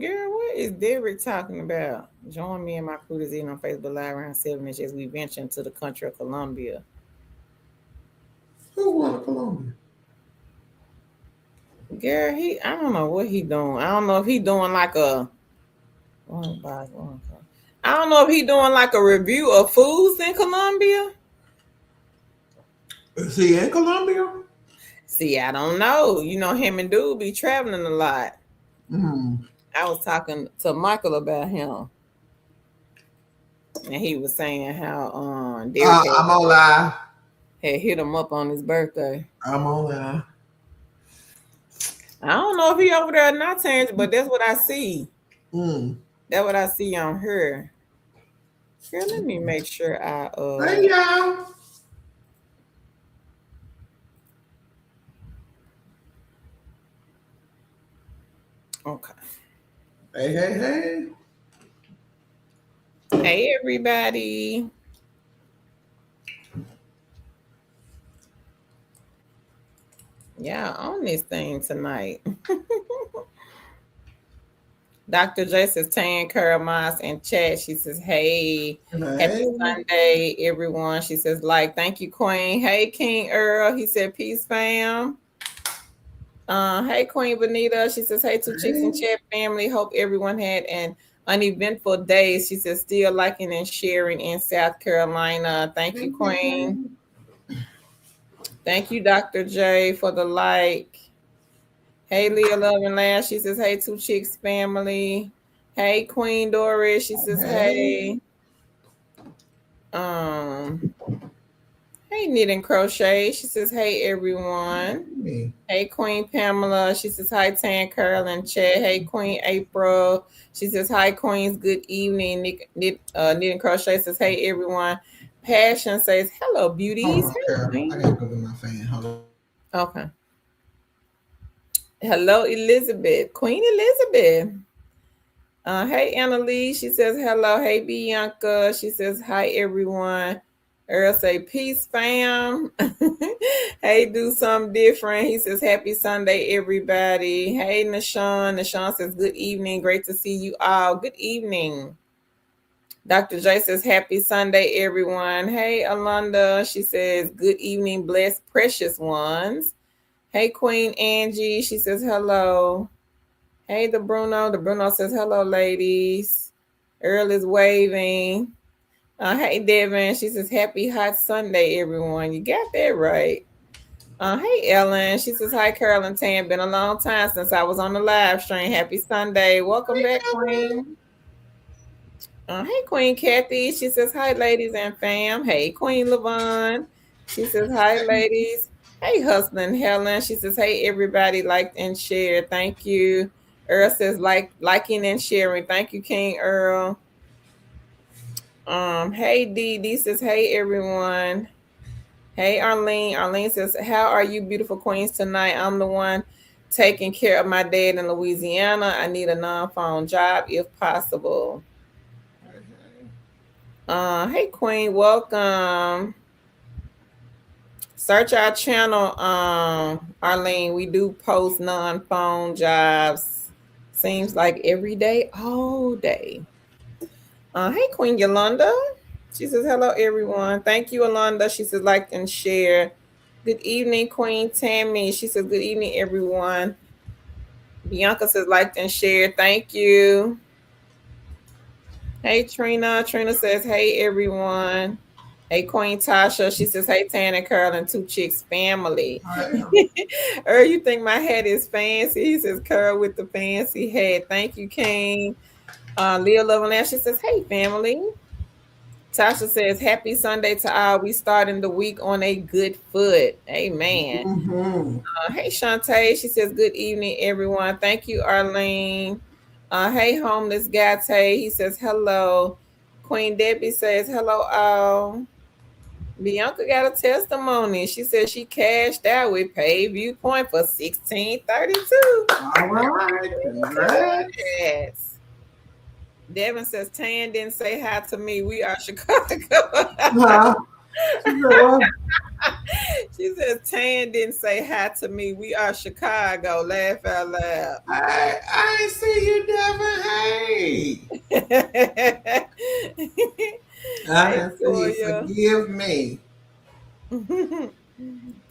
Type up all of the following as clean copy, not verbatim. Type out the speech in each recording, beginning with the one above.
Girl, what is Derek talking about? Join me and my crew this evening on Facebook Live around 7 as we venture into the country of Colombia. Who won Colombia? Girl, I don't know what he doing. I don't know if he doing like a one by one. I don't know if he doing like a review of foods in Colombia. Is he in Colombia? See, I don't know. You know, him and dude be traveling a lot. Mm. I was talking to Michael about him, and he was saying how Derek I'm on live. had hit him up on his birthday. I'm on live. I don't know if he over there or not, Terrence, but that's what I see. Mm. That's what I see on her. Girl, let me make sure I Hey y'all. Okay. Hey. Hey everybody. Yeah, on this thing tonight. Dr. J says Tan Karamas in chat. She says, hey, happy Sunday, everyone. She says, like, thank you, Queen. Hey, King Earl. He said, peace, fam. Hey, Queen Benita. She says, hey, two chicks in chat family. Hope everyone had an uneventful day. She says, still liking and sharing in South Carolina. Thank you, Queen. Thank you, Dr. J, for the like. Hey, Leah Love and Lash. She says, hey, two chicks family. Hey, Queen Doris. She says, hey. Hey, Knit and Crochet. She says, hey, everyone. Hey, Queen Pamela. She says, hi, Tan Curl and Chad. Hey, Queen April. She says, hi, Queens. Good evening. Knit and Crochet says, hey, everyone. Passion says, hello, beauties. Hey, Queen. I gotta go get my fan. Hold on. Okay. Hello, Elizabeth. Queen Elizabeth. Hey, Annalise. She says, hello. Hey, Bianca. She says, hi, everyone. Earl say, peace, fam. Hey, do something different. He says, happy Sunday, everybody. Hey, Nashawn. Nashawn says, good evening. Great to see you all. Good evening. Dr. J says, happy Sunday, everyone. Hey, Alonda. She says, good evening, blessed, precious ones. Hey, Queen Angie. She says, hello. Hey, the Bruno. The Bruno says, hello, ladies. Earl is waving. Hey, Devin. She says, happy hot Sunday, everyone. You got that right. Hey, Ellen. She says, hi, Carolyn Tan. Been a long time since I was on the live stream. Happy Sunday. Welcome back, Queen. Hey, Queen Kathy. She says, hi, ladies and fam. Hey, Queen Lavon. She says, hi, ladies. Hey, Hustling Helen. She says, hey, everybody, liked and shared. Thank you. Earl says, liking and sharing. Thank you, King Earl. Hey, Dee says, hey, everyone. Hey, Arlene. Arlene says, how are you, beautiful queens, tonight? I'm the one taking care of my dad in Louisiana. I need a non-phone job if possible. Hey, Queen, welcome. Search our channel, Arlene. We do post non-phone jobs. Seems like every day, all day. Hey, Queen Yolanda. She says, hello, everyone. Thank you, Yolanda. She says, like and share. Good evening, Queen Tammy. She says, good evening, everyone. Bianca says, like and share. Thank you. Hey, Trina. Trina says, hey, everyone. Hey, Queen Tasha. She says, hey, Tan and Carol and Two Chicks family. You think my hat is fancy? He says, Carol with the fancy hat. Thank you, King. Leah Loveland. She says, hey, family. Tasha says, happy Sunday to all. We starting the week on a good foot. Amen. Mm-hmm. Hey, Shantae. She says, good evening, everyone. Thank you, Arlene. Hey, homeless Gate. He says, hello. Queen Debbie says, hello, all. Bianca got a testimony. She says she cashed out with Pay Viewpoint for $16.32. All right. Congrats. Devin says, Tan didn't say hi to me. We are Chicago. She says, Tan didn't say hi to me. We are Chicago. Laugh out loud. I ain't see you, Devin. I Hey, ask you, Toya. forgive me.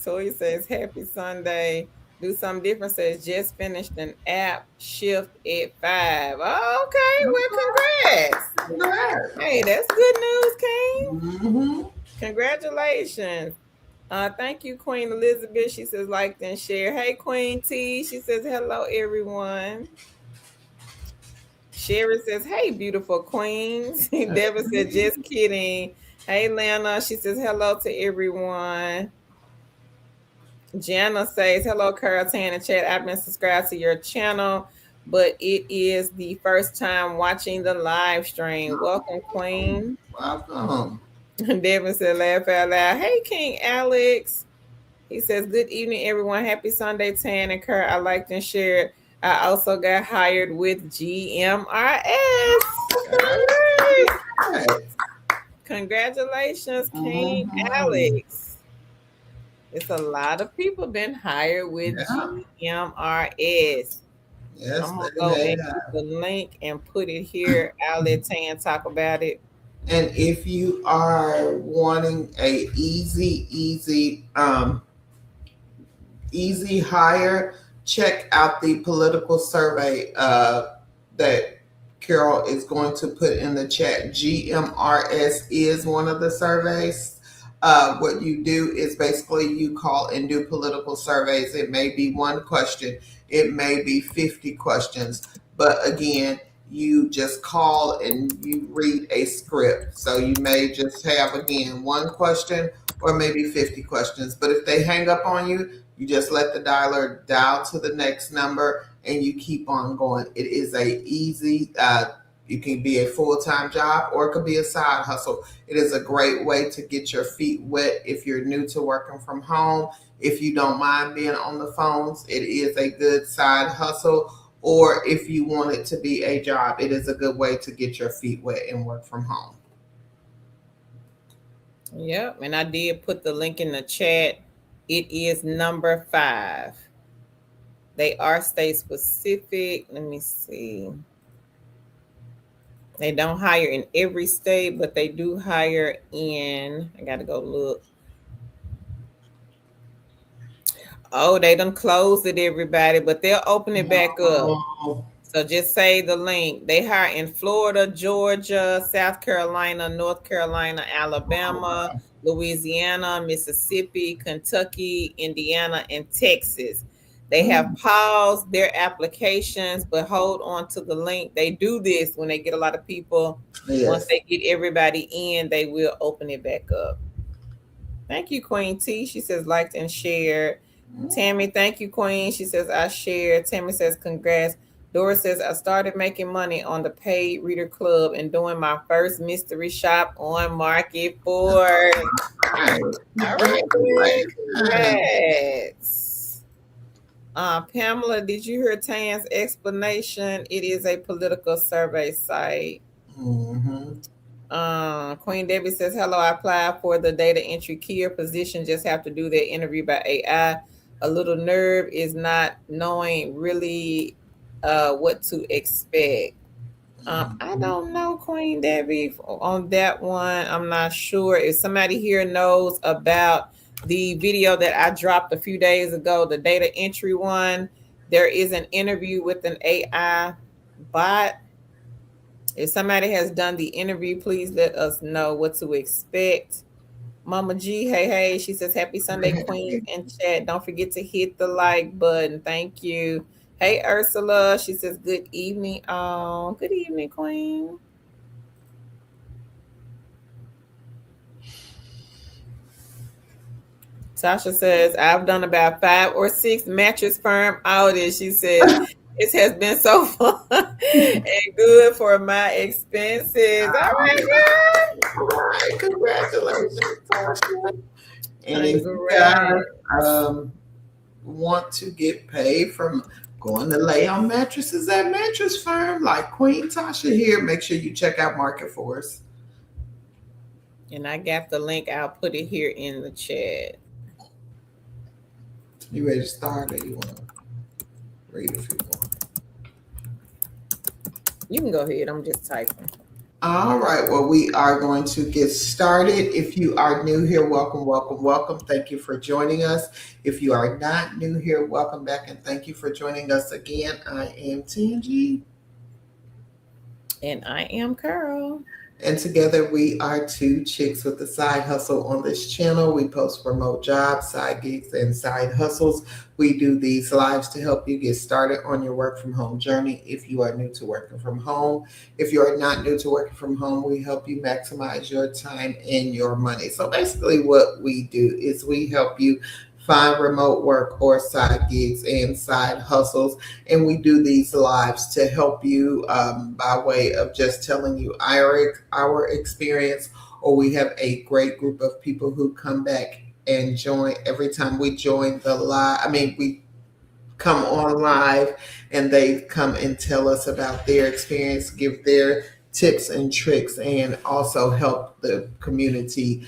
Toya says, Happy Sunday. Do something different. Says, just finished an app shift at 5. Oh, okay. Well, congrats. Congrats. Hey, that's good news, King. Mm-hmm. Congratulations. Thank you, Queen Elizabeth. She says, like and share. Hey, Queen T. She says, hello, everyone. Sherry says, hey, beautiful queens. Deborah said, just kidding. Hey, Lana. She says, hello to everyone. Jana says, hello, Carol Tan and Chat. I've been subscribed to your channel, but it is the first time watching the live stream. Welcome, Queen. Welcome. Devin said, laugh out loud. Hey, King Alex. He says, good evening, everyone. Happy Sunday, Tan and Kurt. I liked and shared. I also got hired with GMRS. Okay. Congratulations, King Mm-hmm. Alex. It's a lot of people been hired with Yeah. GMRS. Yes, I'm gonna they go and have. get the link and put it here. I'll let Tan talk about it. And if you are wanting a easy hire, check out the political survey that Carol is going to put in the chat. GMRS is one of the surveys. What you do is basically you call and do political surveys. It may be one question, it may be 50 questions, but again, you just call and you read a script. So you may just have, again, one question or maybe 50 questions. But if they hang up on you, you just let the dialer dial to the next number and you keep on going. It is a easy, it can be a full-time job or it could be a side hustle. It is a great way to get your feet wet if you're new to working from home. If you don't mind being on the phones, it is a good side hustle. Or if you want it to be a job, it is a good way to get your feet wet and work from home. Yep, and I did put the link in the chat. It is number 5. They are state specific. Let me see. They don't hire in every state, but they do hire in. I gotta go look. Oh, they done closed it, everybody, but they'll open it back up. Oh, So just say the link. They hire in Florida, Georgia, South Carolina, North Carolina, Alabama, Louisiana, Mississippi, Kentucky, Indiana, and Texas. They have paused their applications, but hold on to the link. They do this when they get a lot of people. Once yes. they get everybody in, they will open it back up. Thank you, Queen T. She says liked and shared. Tammy, thank you, Queen. She says I shared. Tammy says congrats. Doris says I started making money on the paid reader club and doing my first mystery shop on Market Ford. Right. All right, Queen. Congratulations. Congrats. Pamela, did you hear Tan's explanation? It is a political survey site. Mm-hmm. Queen Debbie says, hello, I applied for the data entry keyer position. Just have to do that interview by AI. A little nerve is not knowing really what to expect. I don't know, Queen Debbie, on that one. I'm not sure. If somebody here knows about the video that I dropped a few days ago, the data entry one, there is an interview with an AI bot. If somebody has done the interview, please let us know what to expect. Mama G, hey, hey. She says, happy Sunday, Queens in chat. Don't forget to hit the like button. Thank you. Hey, Ursula. She says, good evening. Oh, good evening, Queen. Tasha says, I've done about 5 or 6 mattress firm audits. She says, this has been so fun and good for my expenses. All right, girl. All right, congratulations, Tasha. And if you guys Congrats. want to get paid from going to lay on mattresses at Mattress Firm like Queen Tasha here, make sure you check out Market Force. And I got the link. I'll put it here in the chat. You ready to start or you want to read a few more? You can go ahead. I'm just typing. All right, well, we are going to get started. If you are new here, welcome, welcome, welcome. Thank you for joining us. If you are not new here, welcome back and thank you for joining us again. I am Tangi. And I am Carol. And together we are two chicks with a side hustle on this channel. We post remote jobs, side gigs, and side hustles. We do these lives to help you get started on your work from home journey if you are new to working from home. If you are not new to working from home, we help you maximize your time and your money. So basically, what we do is we help you find remote work or side gigs and side hustles, and we do these lives to help you by way of just telling you our experience, or we have a great group of people who come back and join every time we join the live. I mean, we come on live and they come and tell us about their experience, give their tips and tricks, and also help the community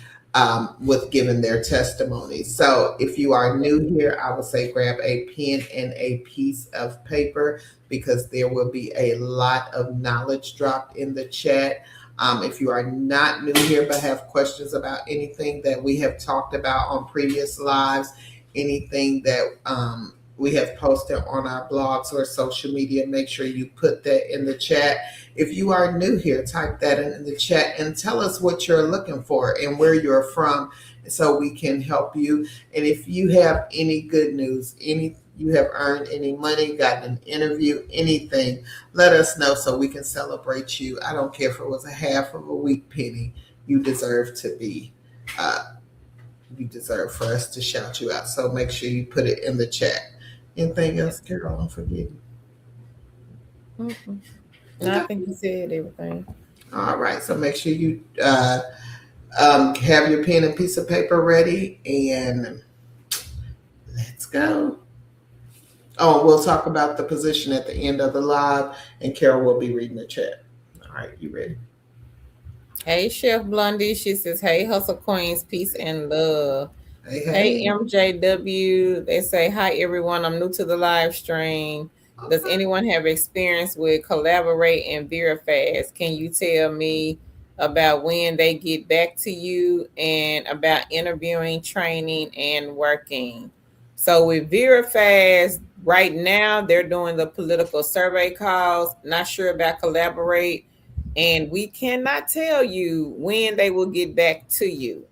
with giving their testimony. So if you are new here, I would say grab a pen and a piece of paper because there will be a lot of knowledge dropped in the chat. If you are not new here but have questions about anything that we have talked about on previous lives, anything that we have posted on our blogs or social media, make sure you put that in the chat. If you are new here, type that in the chat and tell us what you're looking for and where you're from so we can help you. And if you have any good news, any you have earned any money, gotten an interview, anything, let us know so we can celebrate you. I don't care if it was a half of a week penny. You deserve to be you deserve for us to shout you out. So make sure you put it in the chat. Anything else, Carol? I'm forgetting. Mm-mm. No, I Okay. think you said everything. All right. So make sure you have your pen and piece of paper ready, and let's go. Oh, we'll talk about the position at the end of the live, and Carol will be reading the chat. All right, you ready? Hey, Chef Blondie. She says, "Hey, Hustle Queens, peace and love." Hey, Hey, hey. MJW. They say, "Hi, everyone. I'm new to the live stream. Does Okay. anyone have experience with Collaborate and Verifast? Can you tell me about when they get back to you and about interviewing, training, and working?" So with Verifast, right now, they're doing the political survey calls. Not sure about Collaborate. And we cannot tell you when they will get back to you.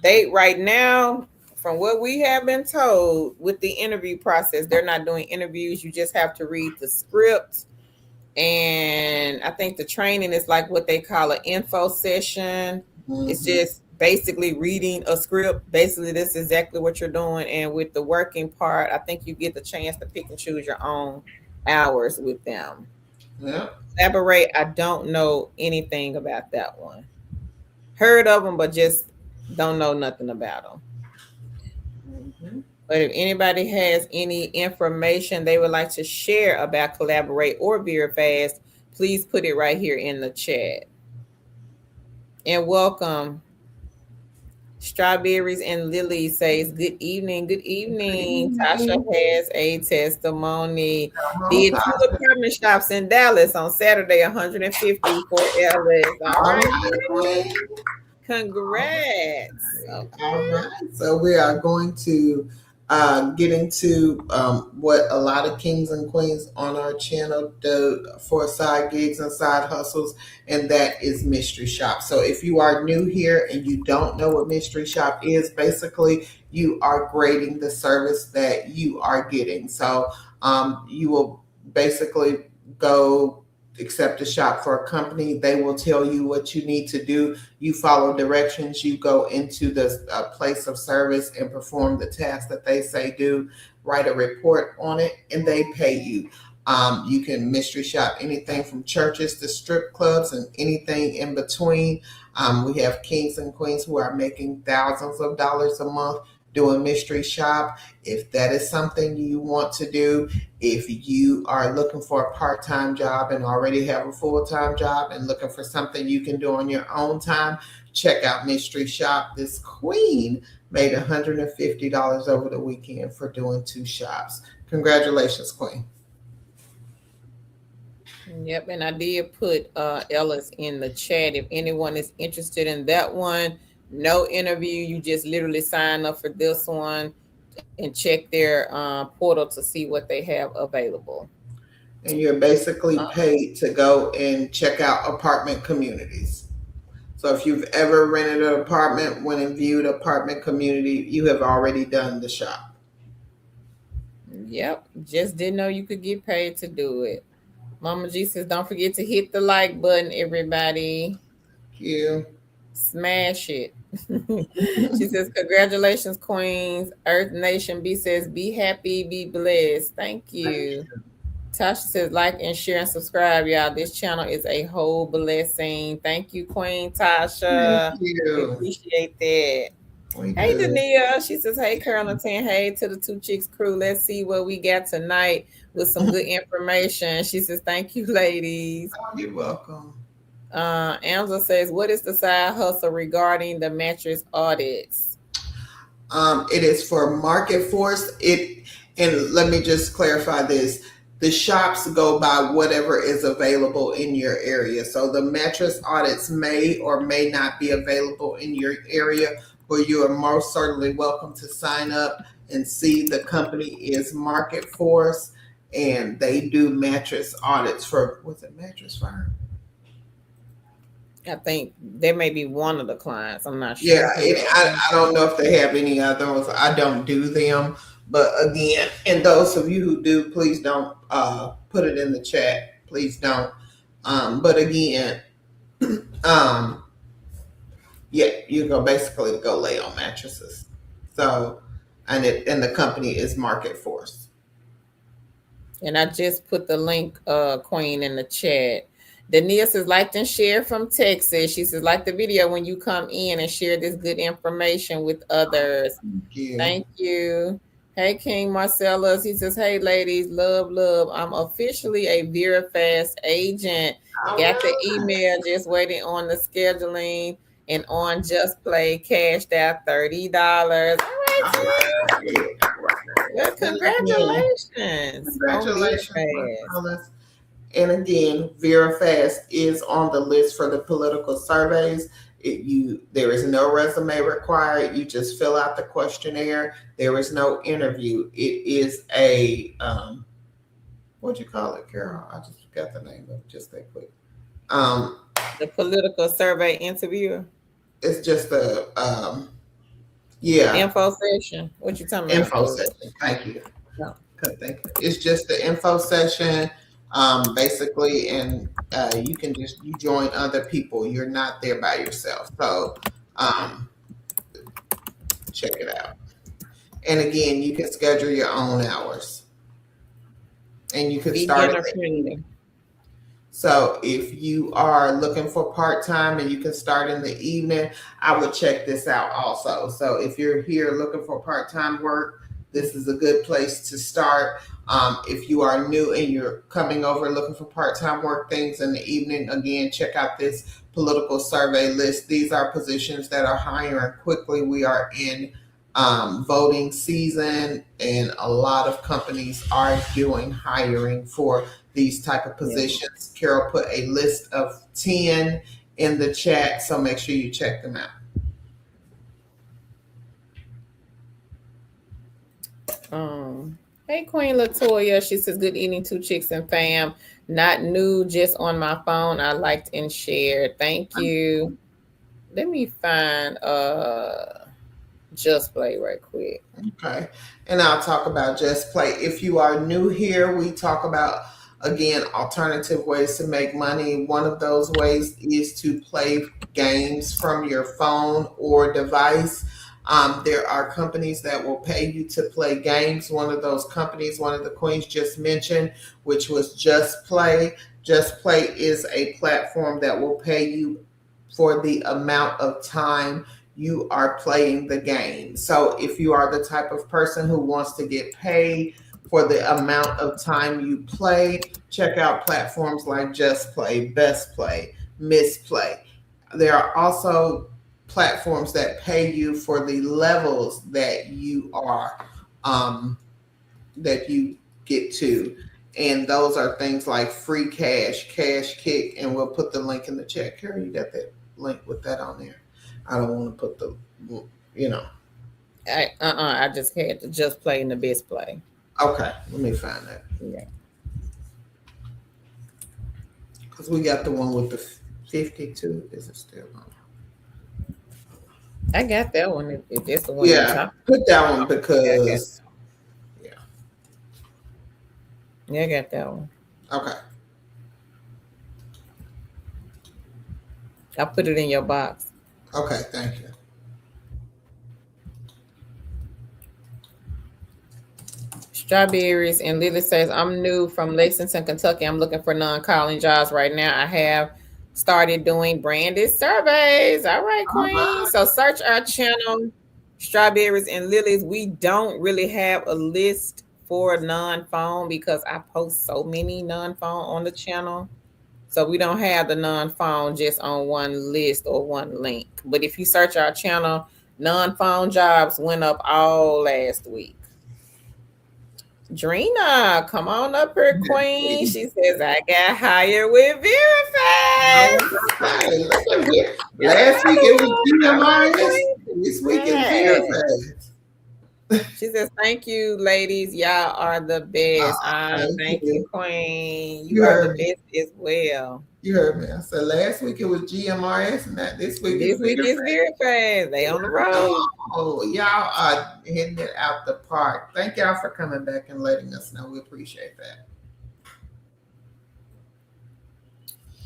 They right now, from what we have been told with the interview process, they're not doing interviews. You just have to read the script. And I think the training is like what they call an info session. It's Mm-hmm. just basically reading a script. Basically, this is exactly what you're doing. And with the working part, I think you get the chance to pick and choose your own hours with them. Yeah. Elaborate, I don't know anything about that one. Heard of them, but just don't know nothing about them. Mm-hmm. But if anybody has any information they would like to share about Collaborate or Beer Fast, please put it right here in the chat. And welcome. Strawberries and Lily says, "Good evening, good Good evening." Tasha evening. has a testimony. Come on, Did two Tasha. apartment shops in Dallas on Saturday, 150 for Ellis. All All right, right, girl. Queen. Congrats. All Okay. right. So we are going to get into what a lot of kings and queens on our channel do for side gigs and side hustles, and that is mystery shop. So if you are new here and you don't know what mystery shop is, basically you are grading the service that you are getting. So you will basically go accept a shop for a company. They will tell you what you need to do. You follow directions, you go into the place of service and perform the task that they say do, write a report on it, and they pay you. You can mystery shop anything from churches to strip clubs and anything in between. We have kings and queens who are making thousands of dollars a month doing mystery shop. If that is something you want to do, if you are looking for a part-time job and already have a full-time job and looking for something you can do on your own time, check out Mystery Shop. This queen made $150 over the weekend for doing two shops. Congratulations, queen. Yep, and I did put Ellis in the chat. If anyone is interested in that one, no interview. You just literally sign up for this one and check their portal to see what they have available. And you're basically Uh, paid to go and check out apartment communities. So if you've ever rented an apartment, went and viewed apartment community, you have already done the shop. yep, just didn't know you could get paid to do it. Mama G says, don't forget to hit the like button, everybody. You. Smash it. She says, congratulations, Queens. Earth Nation B says, be happy, be blessed. Thank you. Tasha says, like and share and subscribe, y'all. This channel is a whole blessing. Thank you, Queen Thank Tasha. We you. appreciate that. We Hey, do. Dania. She says, hey, Carolyn. Hey to the Two Chicks crew. Let's see what we got tonight with some good information. She says, thank you, ladies. Oh, you're welcome. Angela says, what is the side hustle regarding the mattress audits? It is for market force. And let me just clarify this. The shops go by whatever is available in your area. So the mattress audits may or may not be available in your area, but you are most certainly welcome to sign up and see. The company is Market Force, and they do mattress audits for, was it Mattress Firm? I think there may be one of the clients. I'm not sure Yeah, because I don't know if they have any other ones. I don't do them. But again, and those of you who do, please don't put it in the chat. Please don't. But again, um, yeah, you go basically go lay on mattresses. So, and the company is Market Force. and I just put the link, Queen, in the chat. Dania says, like and share from Texas. She says, like the video when you come in and share this good information with others. Thank you. Thank you. Hey, King Marcellus. He says, hey, ladies, love, love. I'm officially a Vera Fast agent. All Got the right. email, just waiting on the scheduling and on Just Play, cashed out $30. All right, All King. right. All Well, right. And again, congratulations on Vera congratulations, Fast. Marcellus. And again, Vera Fast is on the list for the political surveys. There is no resume required. You just fill out the questionnaire. There is no interview. It is a what'd you call it, Carol? I just forgot the name of it just that quick. Um, The political survey interviewer. it's just a yeah, Info session. What you talking about? info session. Thank you. No. Couldn't think. It's just the info session, basically, and you join other people. You're not there by yourself. So um, check it out. And again, you can schedule your own hours, and you can start in Beginner the friendly. evening. So if you are looking for part time and you can start in the evening, I would check this out also. So if you're here looking for part time work, this is a good place to start. If you are new and you're coming over looking for part time work things in the evening, again, check out this political survey list. These are positions that are hiring quickly. We are in voting season, and a lot of companies are doing hiring for these type of Yeah. positions. Carol put a list of 10 in the chat, so make sure you check them out. Hey, Queen Latoya. She says, good evening, Two Chicks and Fam. Not new, just on my phone. I liked and shared. Thank you. Let me find Just Play right quick. Okay. And I'll talk about Just Play. If you are new here, we talk about, again, alternative ways to make money. One of those ways is to play games from your phone or device. There are companies that will pay you to play games. One of those companies, one of the queens just mentioned, which was Just Play. Just Play is a platform that will pay you for the amount of time you are playing the game. So if you are the type of person who wants to get paid for the amount of time you play, check out platforms like Just Play, Best Play, Misplay. There are also platforms that pay you for the levels that you are that you get to. And those are things like free cash, cash kick, and we'll put the link in the chat. Carrie, you got that link with that on there? I don't want to put the, you know. I just had to just play in the best play. Okay, let me find that. Yeah. Because we got the one with the 52. Is it still on? I got that one. If that's the one you Yeah, talking put that one about. Yeah, I got. because, yeah. Yeah, I got that one. Okay. I put it in your box. Okay, thank you. Strawberries and Lily says, I'm new from Lexington, Kentucky. I'm looking for non-calling jobs right now. I have started doing branded surveys. All right, All Queen. right. So search our channel, Strawberries and Lilies. We don't really have a list for non-phone because I post so many non-phone on the channel. So we don't have the non-phone just on one list or one link. But if you search our channel, non-phone jobs went up all last week. Drina, come on up here, Queen. She says, I got hired with Verifast. Okay, look at here. Last week it was All right, GMRS. Queen. This week is Yes. VFS. She says, thank you, ladies. Y'all are the best. Thank Thank you, you. Queen. You You are the heard me. best as well. You heard me. I said last week it was GMRS, and that this week is This week is VFS. Verifast. They on the road. Oh, y'all are hitting it out the park. Thank y'all for coming back and letting us know. We appreciate that.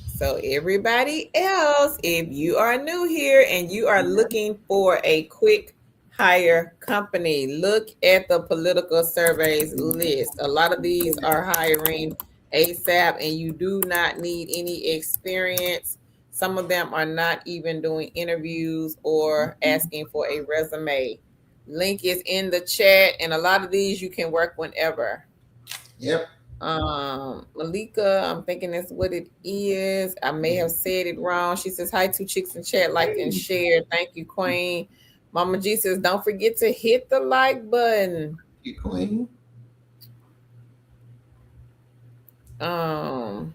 So, everybody else, if you are new here and you are looking for a quick hire company, look at the political surveys list. A lot of these are hiring ASAP, and you do not need any experience. Some of them are not even doing interviews or asking for a resume. Link is in the chat, and a lot of these you can work whenever. Yep. Malika, I'm thinking that's what it is. I may have said it wrong. She says, hi, two chicks in chat, like and share. Thank you, Queen. Mama G says, don't forget to hit the like button. You Queen. Um,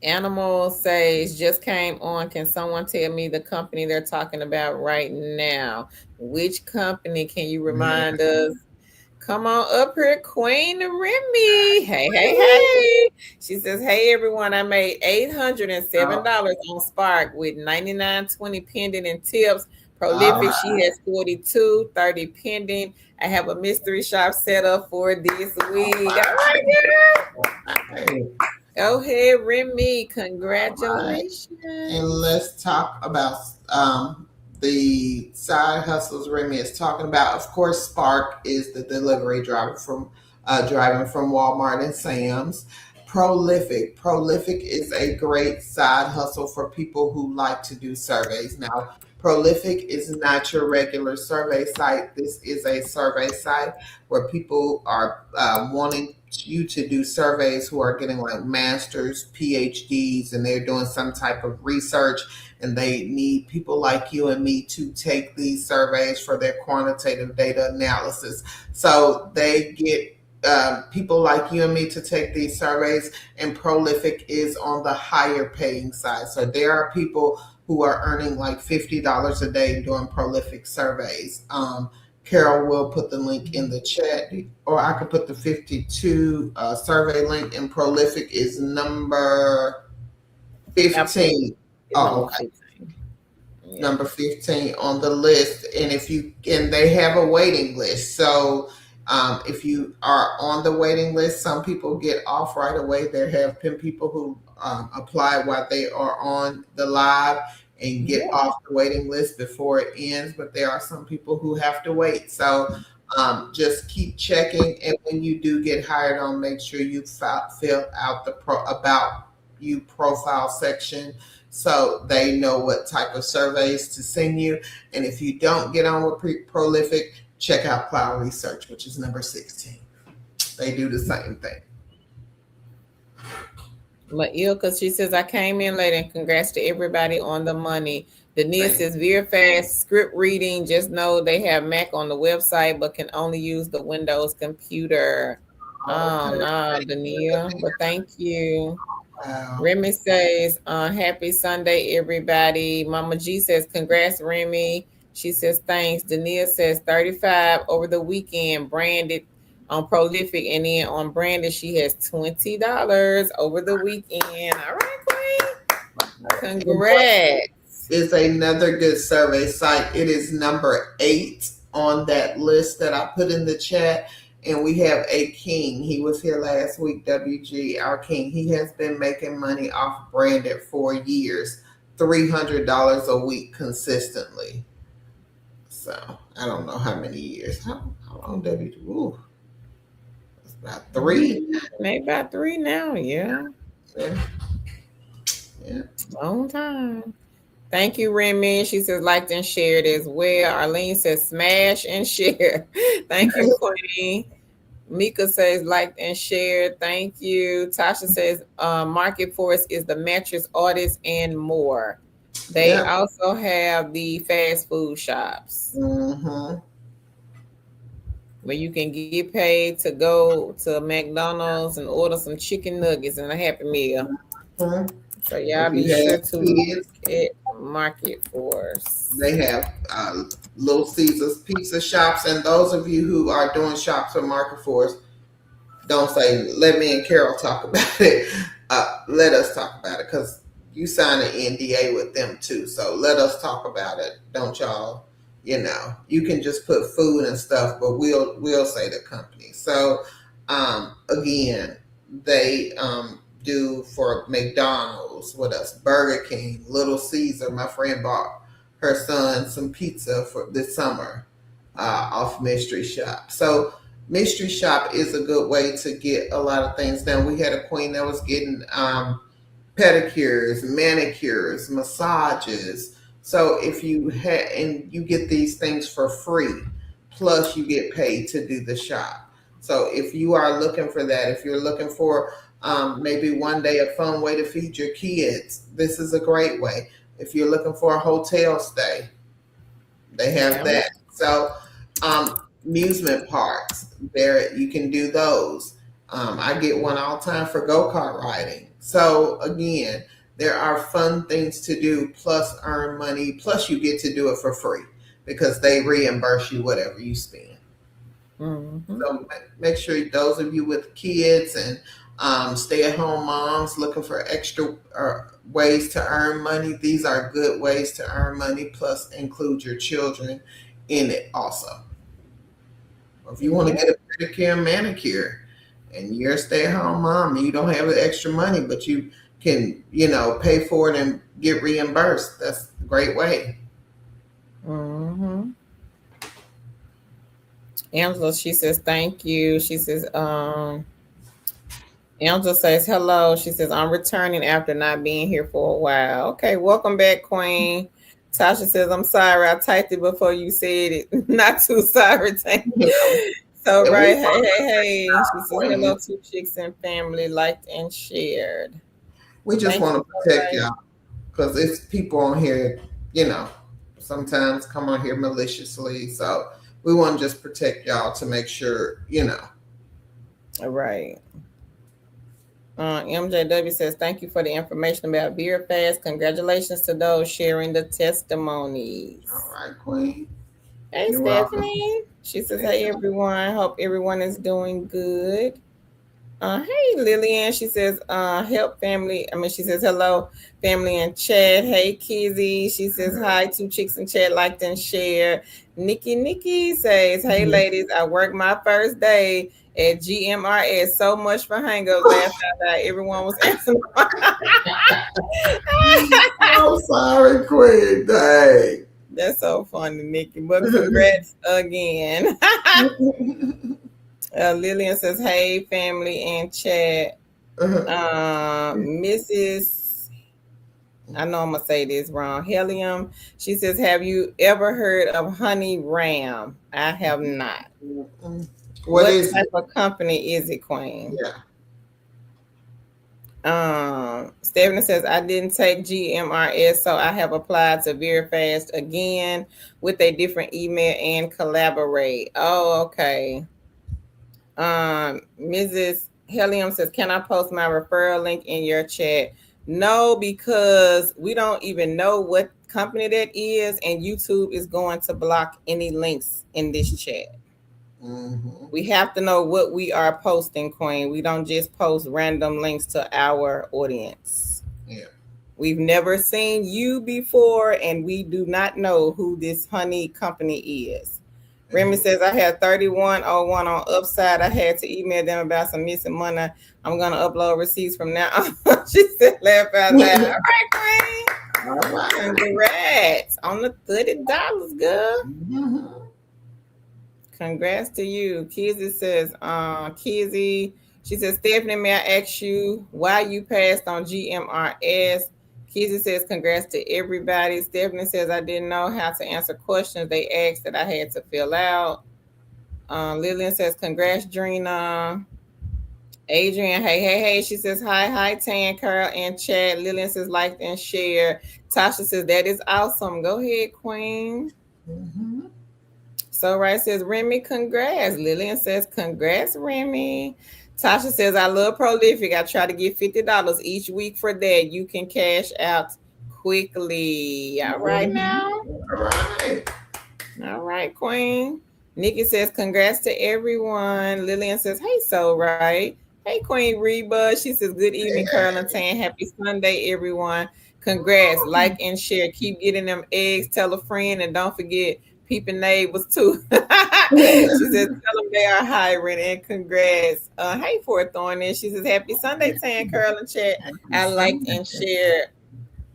Animal says, just came on. Can someone tell me the company they're talking about right now? Which company can you remind us? Come on up here, Queen Remy. Hey, hey, hey. She says, hey, everyone. I made $807 on Spark with 99.20 pending and tips. All Prolific, she right. has 42.30 pending. I have a mystery shop set up for this week. All right, Hey, girl. Go ahead, Remy. all right. Congratulations. And let's talk about the side hustles Remy is talking about. Of course, Spark is the delivery driver from driving from Walmart and Sam's. Prolific. Prolific is a great side hustle for people who like to do surveys. Now, Prolific is not your regular survey site. This is a survey site where people are wanting you to do surveys who are getting like masters, PhDs, and they're doing some type of research, and they need people like you and me to take these surveys for their quantitative data analysis. So they get people like you and me to take these surveys, and Prolific is on the higher paying side. So there are people who are earning like $50 a day doing Prolific surveys. Carol will put the link in the chat, or I could put the 52 survey link. And Prolific is number 15. Oh, okay. 15. Yeah. Number 15 on the list. And they have a waiting list. So if you are on the waiting list, some people get off right away. There have been people who apply while they are on the live and get off the waiting list before it ends, but there are some people who have to wait. So just keep checking, and when you do get hired on, make sure you fill out the about you profile section so they know what type of surveys to send you. And if you don't get on with Prolific, check out Cloud Research, which is number 16. They do the same thing. Mailka, she says, I came in late and congrats to everybody on the money. Denise says, Verifast script reading. Just know they have Mac on the website, but can only use the Windows computer. Oh Okay. no, Dania, but thank you. Wow. Remy says, happy Sunday, everybody. Mama G says, congrats, Remy. She says, thanks. Dania says, 35 over the weekend, branded on Prolific. And then on branded, she has $20 over the weekend. All right, Queen. Congrats. Is another good survey site. It is number 8 on that list that I put in the chat. And we have a king. He was here last week, WG, our king. He has been making money off branded for years, $300 a week consistently. So I don't know how many years. How long, WG? Ooh, it's about 3. Maybe about 3 now. Yeah. Yeah. Yeah. Long time. Thank you, Remy. She says liked and shared as well. Arlene says smash and share. Thank you, Queen. Mika says liked and shared. Thank you. Tasha says Market Force is the mattress artist and more. They Yeah. also have the fast food shops Mm-hmm. where you can get paid to go to McDonald's and order some chicken nuggets and a Happy Meal. Mm-hmm. So y'all If be you sure have to kids, look at Market Force. they have Little Caesars pizza shops, and those of you who are doing shops for Market Force, don't say let me and Carol talk about it. Let us talk about it because you signed an NDA with them too. So let us talk about it. Don't y'all? You can just put food and stuff, but we'll say the company. So again, they do for McDonald's. What else? Burger King, Little Caesar. My friend bought her son some pizza for this summer off Mystery Shop. So Mystery Shop is a good way to get a lot of things done. We had a queen that was getting pedicures, manicures, massages. So if you and you get these things for free, plus you get paid to do the shop. So if you are looking for that, if you're looking for maybe one day a fun way to feed your kids, this is a great way. If you're looking for a hotel stay, they have Yeah. that. So amusement parks, there you can do those. I get one all the time for go-kart riding. So again, there are fun things to do, plus earn money, plus you get to do it for free because they reimburse you whatever you spend. Mm-hmm. So make sure those of you with kids and stay-at-home moms looking for extra ways to earn money, these are good ways to earn money. Plus, include your children in it also. If you want to Yeah. get a pedicure and manicure, and you're a stay-at-home mom, and you don't have the extra money, but you can, pay for it and get reimbursed. That's a great way. Mm-hmm. Angela, she says thank you. She says, Angela says hello. She says, I'm returning after not being here for a while. Okay, welcome back, Queen. Tasha says, I'm sorry, I typed it before you said it. Not too sorry. So And we right, hey. She says, want hello to chicks and family, liked and shared. we just Thank want you to so protect much. y'all because it's people on here, you know, sometimes come on here maliciously. So we want to just protect y'all to make sure. All right. MJW says, thank you for the information about Beer Fast. Congratulations to those sharing the testimonies. All right, Queen. Hey, You're welcome. Stephanie. She says, hey, everyone. Hope everyone is doing good. Hey, Lillian. She says, help family. She says, hello, family in chat. Hey, Kizzy. She says, hi, two chicks in chat, liked and shared. Nikki says, hey, ladies, I worked my first day at GMRS. So much for hangups. Last night, everyone was answering. I'm sorry, Queen. Dang. That's so funny, Nikki. But congrats again. Lillian says, hey, family and chat. Mrs. I know I'm gonna say this wrong. Helium. She says, "Have you ever heard of Honey Ram?" I have not. What What is type it? of company is it, Queen? Yeah. Stephanie says, "I didn't take GMRS, so I have applied to VeriFast again with a different email and collaborate." Oh, okay. Mrs. Helium says, "Can I post my referral link in your chat?" No, because we don't even know what company that is, and YouTube is going to block any links in this chat. Mm-hmm. We have to know what we are posting, Queen. We don't just post random links to our audience. Yeah. We've never seen you before, and we do not know who this honey company is. Remy Mm-hmm. says, I had 3101 on Upside. I had to email them about some missing money. I'm going to upload receipts from now on. She said, laugh out loud. All right, All Queen. right. Congrats on the $30, girl. Mm-hmm. Congrats to you. Kizzy says, Kizzy, she says, Stephanie, may I ask you why you passed on GMRS? Kizzy says, congrats to everybody. Stephanie says, I didn't know how to answer questions they asked that I had to fill out. Lillian says, congrats, Drina. Adrian, hey, hey, hey. She says, hi, Tan, Carl, and Chad. Lillian says, like and share. Tasha says, that is awesome. Go ahead, Queen. Mm-hmm. So right says Remy, congrats. Lillian says, congrats, Remy. Tasha says, I love Prolific. I try to get $50 each week for that. You can cash out quickly. All right now. All right. All right, Queen. Nikki says, congrats to everyone. Lillian says, hey, so right. Hey, Queen Reba. She says, good evening, Carl and Tan. Happy Sunday, everyone. Congrats. Like and share. Keep getting them eggs. Tell a friend. And don't forget, peeping neighbors, too. She says, tell them they are hiring. And congrats. Hey, Fort Thorn. And she says, happy Sunday, Tan, Carl and Chat. I liked and shared.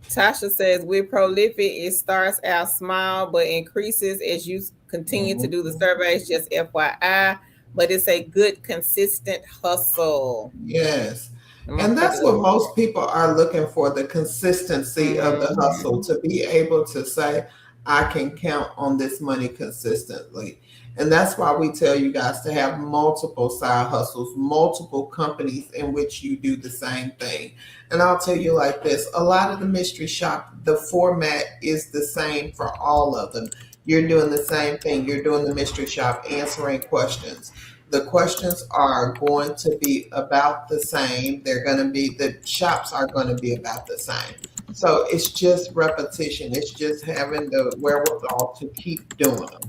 Tasha says, with Prolific, it starts out small but increases as you continue to do the surveys, just FYI. But it's a good, consistent hustle. Yes. I'm going And to put that's it what up. most people are looking for, the consistency of the hustle, Mhm. to be able to say, I can count on this money consistently. And that's why we tell you guys to have multiple side hustles, multiple companies in which you do the same thing. And I'll tell you like this, a lot of the mystery shop, the format is the same for all of them. You're doing the same thing. You're doing the mystery shop, answering questions. The questions are going to be about the same. They're going to be, the shops are going to be about the same. So it's just repetition. It's just having the wherewithal to keep doing them.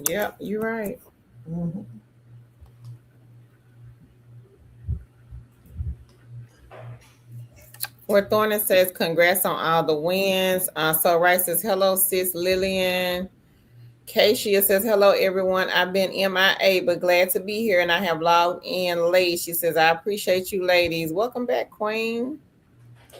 Yep, you're right. Mm-hmm. Fort Thornton says, congrats on all the wins. So Rice says, hello, sis Lillian. Keisha says, hello, everyone. I've been MIA, but glad to be here, and I have logged in late. She says, I appreciate you, ladies. Welcome back, Queen.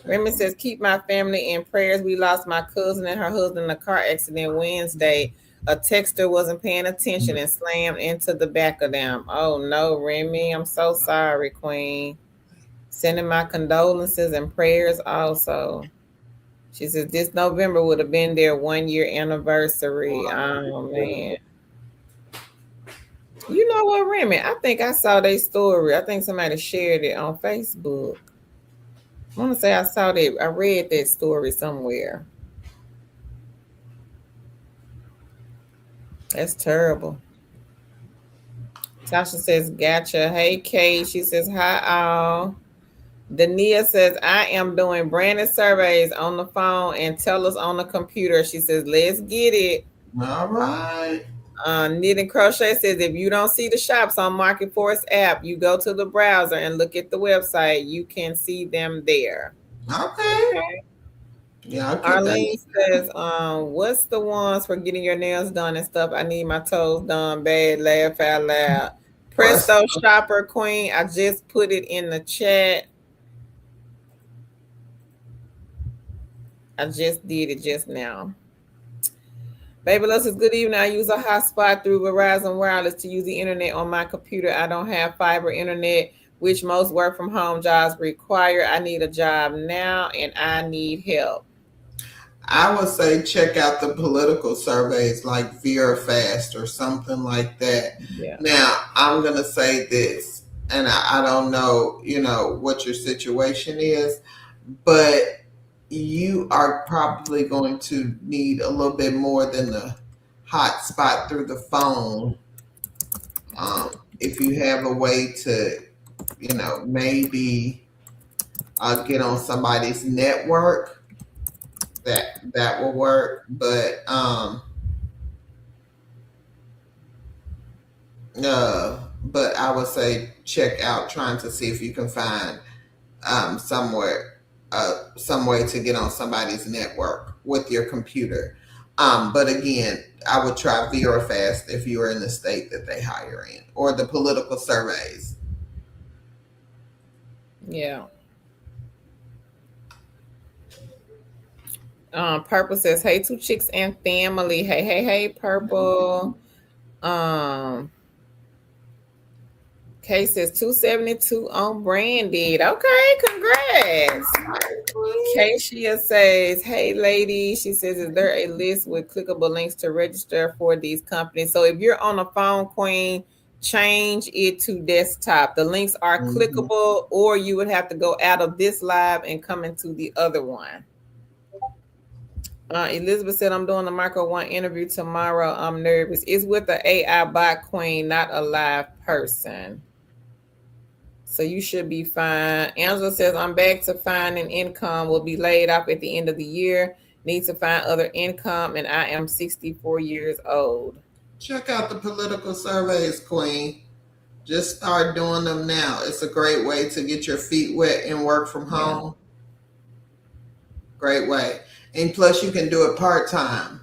Remy says, keep my family in prayers. We lost my cousin and her husband in a car accident Wednesday. A texter wasn't paying attention and slammed into the back of them. Oh, no, Remy. I'm so sorry, Queen. Sending my condolences and prayers also. She says, this November would have been their 1 year anniversary. Oh, man. You know what, Remy? I think I saw their story. I think somebody shared it on Facebook. I want to say I saw that. I read that story somewhere. That's terrible. Tasha says, gotcha. Hey, Kate. She says, hi, all. Dania says, I am doing branded surveys on the phone and tell us on the computer. She says, let's get it. All right. Knit and Crochet says, if you don't see the shops on Market Force app, you go to the browser and look at the website. You can see them there. Okay. Okay. Yeah, I'll keep that. Arlene says, what's the ones for getting your nails done and stuff? I need my toes done bad. Laugh out loud. Press. Presto Shopper Queen. I just put it in the chat. I just did it just now. Baby Love says, good evening. I use a hotspot through Verizon Wireless to use the internet on my computer. I don't have fiber internet, which most work from home jobs require. I need a job now and I need help. I would say check out the political surveys like VeraFast or something like that. Yeah. Now, I'm going to say this, and I don't know, what your situation is, but you are probably going to need a little bit more than the hotspot through the phone. If you have a way to, maybe get on somebody's network, that will work. But I would say check out trying to see if you can find somewhere some way to get on somebody's network with your computer. But again, I would try VeraFast if you are in the state that they hire in, or the political surveys. Yeah. Purple says, "Hey, two chicks and family. Hey, hey, hey, Purple." Um, Kay says 272 on branded. Okay, congrats. Kasia says, "Hey, lady." She says, "Is there a list with clickable links to register for these companies?" So if you're on a phone, Queen, change it to desktop. The links are Mm-hmm. clickable, or you would have to go out of this live and come into the other one. Elizabeth said, "I'm doing the Micro One interview tomorrow. I'm nervous. It's with the AI bot, Queen, not a live person. So you should be fine." Angela says, "I'm back to finding income. Will be laid off at the end of the year. Need to find other income, and I am 64 years old." Check out the political surveys, Queen. Just start doing them now. It's a great way to get your feet wet and work from Yeah. home. Great way. And plus, you can do it part time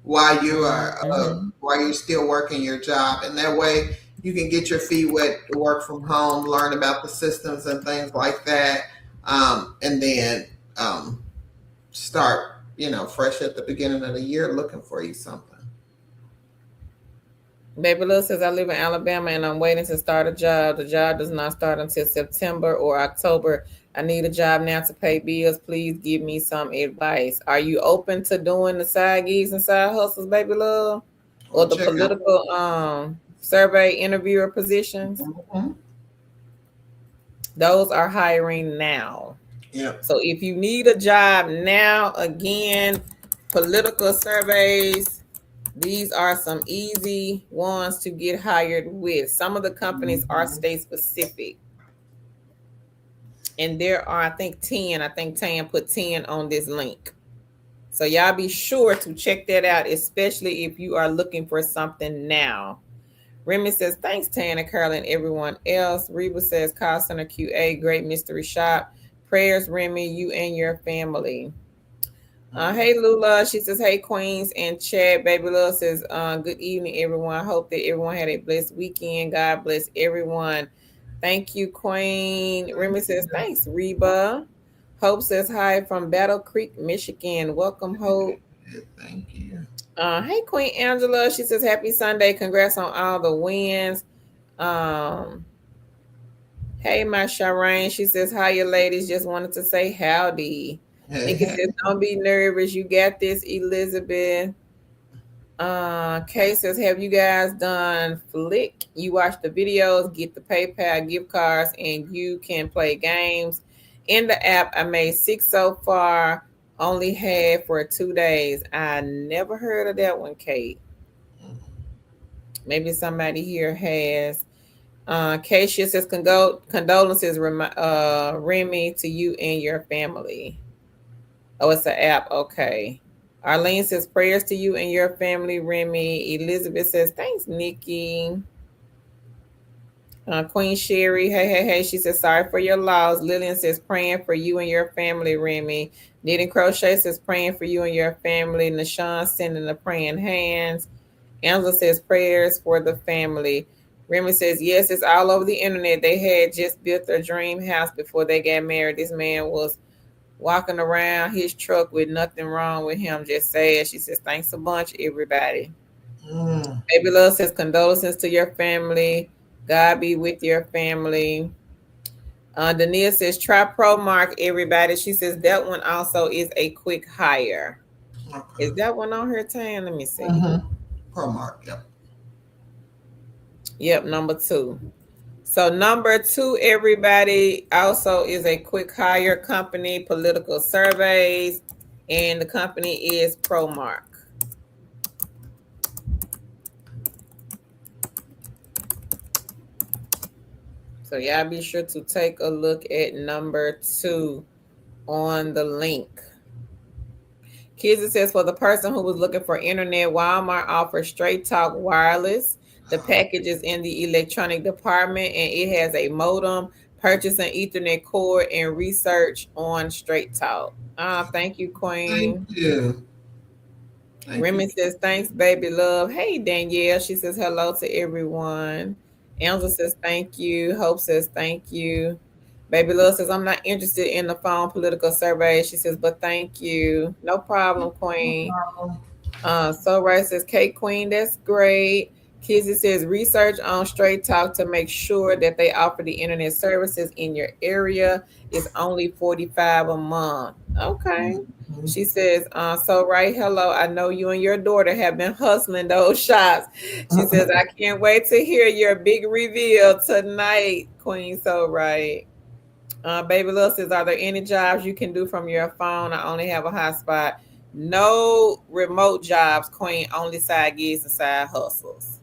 while Mm-hmm. while you're still working your job, and that way you can get your feet wet to work from home, learn about the systems and things like that, and then start fresh at the beginning of the year looking for you something. Baby Lil says, "I live in Alabama and I'm waiting to start a job. The job does not start until September or October. I need a job now to pay bills. Please give me some advice." Are you open to doing the side gigs and side hustles, Baby Lil? Or Well, the check out. political survey interviewer positions? Mhm. Those are hiring now. Yep. So if you need a job now, again, political surveys, these are some easy ones to get hired with. Some of the companies are Mhm. state specific. And there are, I think, 10. I think Tan put 10 on this link. So y'all be sure to check that out, especially if you are looking for something now. Remy says, "Thanks, Tan and Carol and everyone else." Reba says, "Call Center QA, great mystery shop. Prayers, Remy, you and your family." Mhm. Hey Lula, she says, "Hey Queens and Chad." Baby Love says, "Good evening, everyone. Hope that everyone had a blessed weekend. God bless everyone." Thank you, Queen. Remy says, "Thanks, Reba." Hope says, "Hi from Battle Creek, Michigan. Welcome, Hope." Thank you. Hey Queen Angela, she says, "Happy Sunday. Congrats on all the wins." Um, hey my Shireen, she says, "Hi, you ladies. Just wanted to say howdy." Nikki Hey, says, "Don't be nervous. You got this, Elizabeth." Kay says, "Have you guys done Flick? You watch the videos, get the PayPal gift cards, and you can play games in the app. I made 6 so far, only had for 2 days." I never heard of that one, Kate. Maybe somebody here has. Keisha says, "Condolences, Remy, to you and your family." Oh, it's an app. Okay. Arlene says, "Prayers to you and your family, Remy." Elizabeth says, "Thanks, Nikki." Queen Sherry, "Hey, hey, hey." She says, "Sorry for your loss." Lillian says, "Praying for you and your family, Remy." Knitting Crochet says, "Praying for you and your family." Nashawn sending the praying hands. Angela says, "Prayers for the family." Remy says, "Yes, it's all over the internet. They had just built their dream house before they got married. This man was walking around his truck with nothing wrong with him, just sad." She says, "Thanks a bunch, everybody." mm, Baby Love says, "Condolences to your family. God be with your family." Dania says, "Try ProMark, everybody." She says that one also is a quick hire. okay. Is that one on her tan? Let me see. Mm-hmm. Pro mark. Yep. Yep, number 2. So number two, everybody, also is a quick hire company, political surveys, and the company is Promark. So y'all be sure to take a look at number two on the link. Kizzy says, for the person who was looking for internet, Walmart offers Straight Talk Wireless. The package is in the electronic department and it has a modem, purchase an Ethernet cord, and research on Straight Talk. Thank you, Thank Queen. you. Thank you. Remy says, thanks, baby love. Hey, Danielle. She says, hello to everyone. Angela says, thank you. Hope says, thank you. Baby love says, I'm not interested in the phone political survey. She says, but thank you. No problem, No Queen. problem. So Right says, Kate Queen, that's great. Kizzy says, research on Straight Talk to make sure that they offer the internet services in your area is only $45 a month. Okay. Mhm. She says, so Right, hello. I know you and your daughter have been hustling those shots. She says, I can't wait to hear your big reveal tonight, Queen. So Right. Baby Lil says, are there any jobs you can do from your phone? I only have a hotspot. No remote jobs, Queen. Only side gigs and side hustles.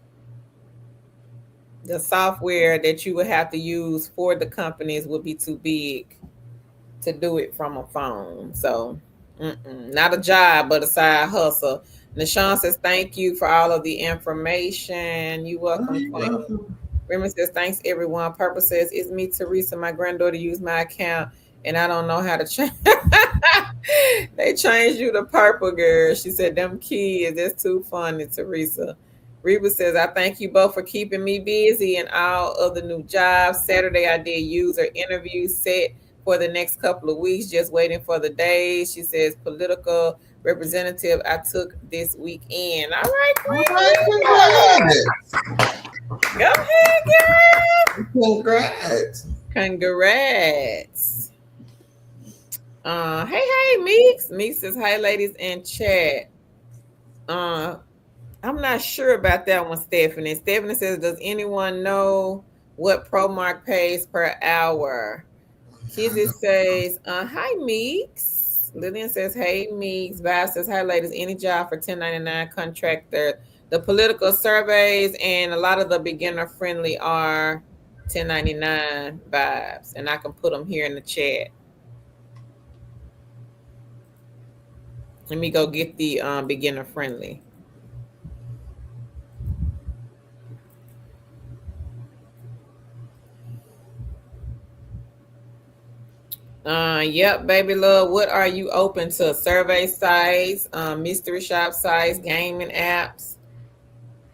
The software that you would have to use for the companies would be too big to do it from a phone. So, not a job, but a side hustle. Nashawn says, thank you for all of the information. You Oh, welcome, you're Queen. welcome. Remy says, thanks everyone. Purple says, it's me, Teresa. My granddaughter used my account and I don't know how to change. They changed you to Purple Girl. She said, them kids, that's too funny, Teresa. Reba says, I thank you both for keeping me busy and all of the new jobs. Saturday, I did user interviews set for the next couple of weeks, just waiting for the days. She says, political representative, I took this weekend. All right, All Queen right, Reba. Go ahead, girl. congrats. Congrats. Hey, Meeks. Meeks says, hi, ladies in chat. Uh, I'm not sure about that one, Stephanie. Stephanie says, does anyone know what Promark pays per hour? Kizzy says, hi, Meeks. Lillian says, hey, Meeks. Vibe says, hi, ladies. Any job for 1099 contractor. The political surveys and a lot of the beginner friendly are 1099 vibes. And I can put them here in the chat. Let me go get the beginner friendly. Yep, baby love. What are you open to? Survey sites, mystery shop sites, gaming apps.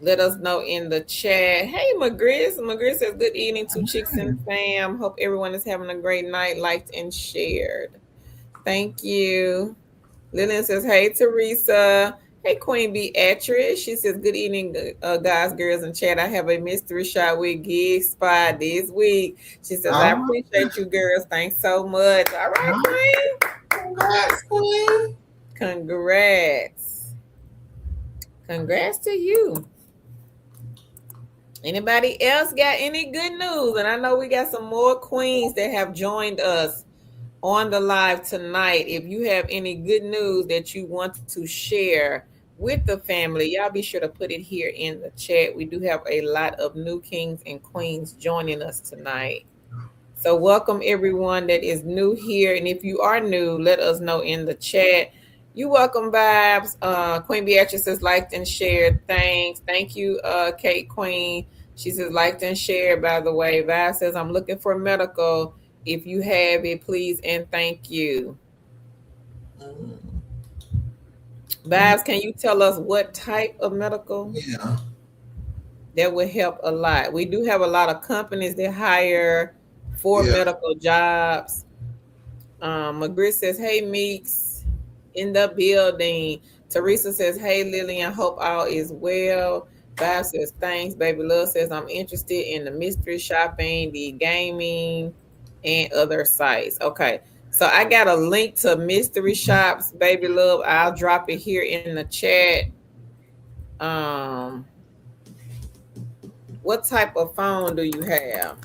Let us know in the chat. Hey, McGriz. McGriz says, good evening to Chicks and Fam. Hope everyone is having a great night, liked and shared. Thank you. Lillian says, hey, Teresa. Hey, Queen Beatrice. She says, good evening, guys, girls, in chat. I have a mystery shot with Gig Spot this week. She says, I All appreciate you, girls. Thanks so much. All right, right. Queen. Congrats, Queen. Congrats. Congrats to you. Anybody else got any good news? And I know we got some more queens that have joined us on the live tonight. If you have any good news that you want to share with the family, y'all be sure to put it here in the chat. We do have a lot of new kings and queens joining us tonight. So welcome everyone that is new here. And if you are new, let us know in the chat. You welcome, Vibes. Queen Beatrice says liked and shared. Thanks. Thank you, Kate Queen. She says liked and shared, by the way. Vibes says, I'm looking for medical. If you have it, please and thank you. Vibes, can you tell us what type of medical? Yeah. That would help a lot. We do have a lot of companies that hire for Yeah. medical jobs. McGriff says, hey, Meeks, in the building. Teresa says, hey, Lillian, hope all is well. Bob says, thanks. Baby Love says, I'm interested in the mystery shopping, the gaming, and other sites. Okay. So I got a link to mystery shops, Baby Love. I'll drop it here in the chat. Um, what type of phone do you have?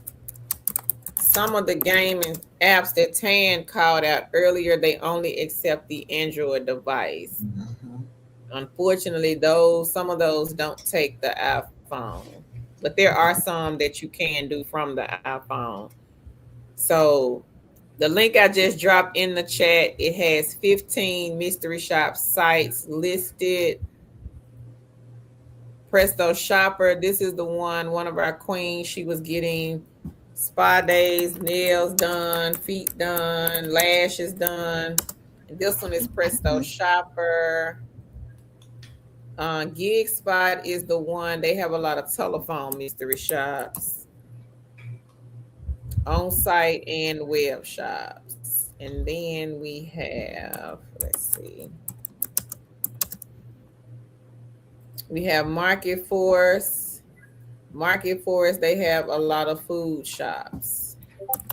some of the gaming apps that Tan called out earlier, they only accept the Android device. Mhm. Unfortunately, those some of those don't take the iPhone, but there are some that you can do from the iPhone. So the link I just dropped in the chat, it has 15 mystery shop sites listed. Presto Shopper, this is the one of our queens. She was getting spa days, nails done, feet done, lashes done. And this one is Presto Shopper. Gig Spot is the one. They have a lot of telephone mystery shops, on site and web shops. And then we have, let's see, we have Market Force. Market Force, they have a lot of food shops,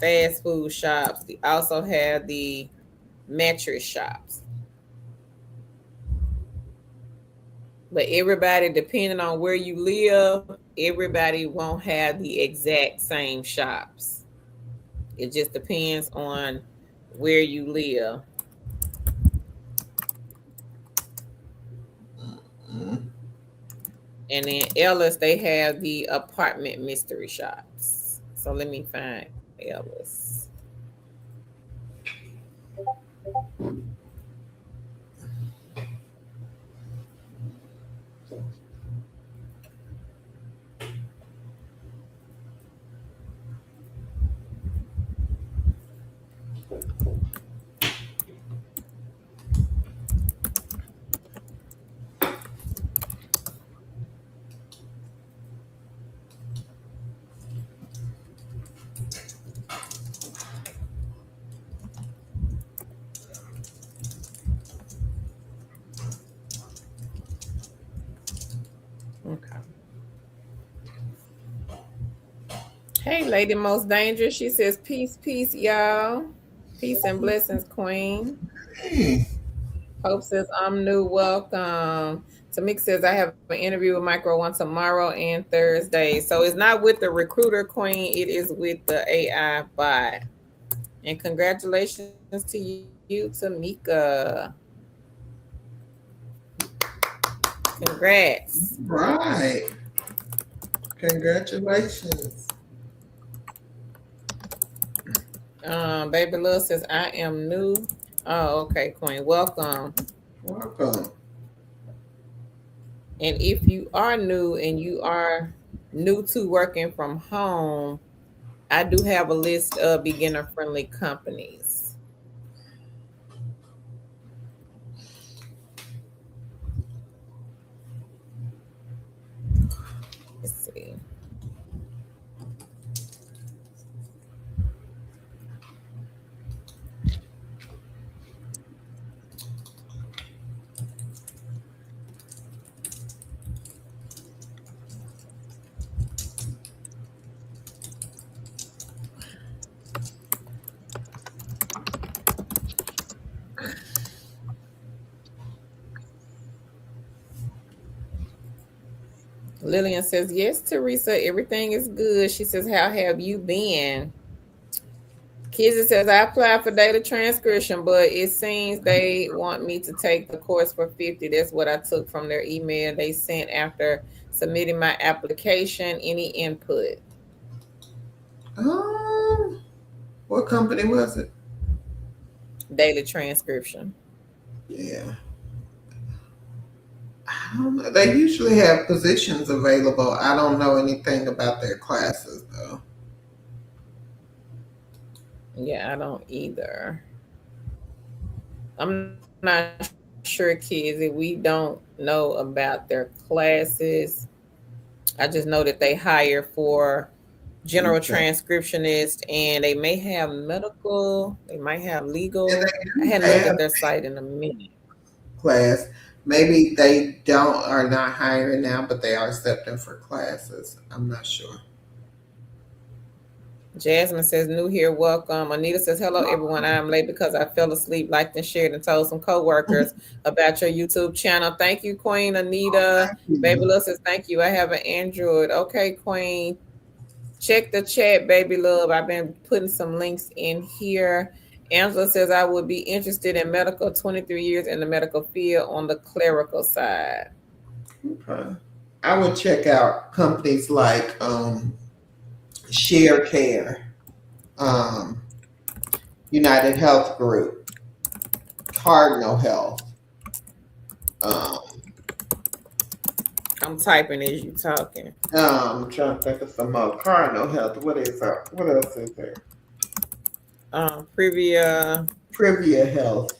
fast food shops. They also have the mattress shops. But everybody, depending on where you live, everybody won't have the exact same shops. It just depends on where you live. Mhm. And then Ellis, they have the apartment mystery shops. So let me find Ellis. Okay. Hey, Lady Most Dangerous. She says, peace, peace, y'all. Peace and blessings, Queen. Hey. Hope says, I'm new. Welcome. Tamika says, I have an interview with Micro One tomorrow and Thursday. So it's not with the recruiter, Queen. It is with the AI bot. And congratulations to you, Tamika. Congrats. Right. Congratulations. Baby Lil says, I am new. Oh, okay, Queen. Welcome. Welcome. And if you are new and you are new to working from home, I do have a list of beginner friendly companies. Let's see. Lillian says, yes, Teresa, everything is good. She says, how have you been? Kizzy says, I applied for data transcription, but it seems they want me to take the course for 50. That's what I took from their email they sent after submitting my application. Any input? Um, what company was it? Data transcription. Yeah. I don't know. They usually have positions available. I don't know anything about their classes though. Yeah, I don't either. I'm not sure, kids. If we don't know about their classes, I just know that they hire for general Okay. transcriptionist and they may have medical, they might have And legal. they I do hadn't looked have at their site in a minute. class. Maybe they don't are not hiring now, but they are accepting for classes. I'm not sure. Jasmine says, new here, welcome. Anita says, hello, everyone. I am late because I fell asleep, liked and shared, and told some coworkers about your YouTube channel. Thank you, Queen Oh, Anita. thank Baby you. Lil says, thank you. I have an Android. Okay, Queen. Check the chat, baby love. I've been putting some links in here. Angela says I would be interested in medical, 23 years in the medical field on the clerical side. Okay. I would check out companies like Share Care, um, United Health Group, Cardinal Health. Um, I'm typing as you talking. I'm trying to think of some more. Cardinal Health. What is that? What else is there? Privia, Privia Health.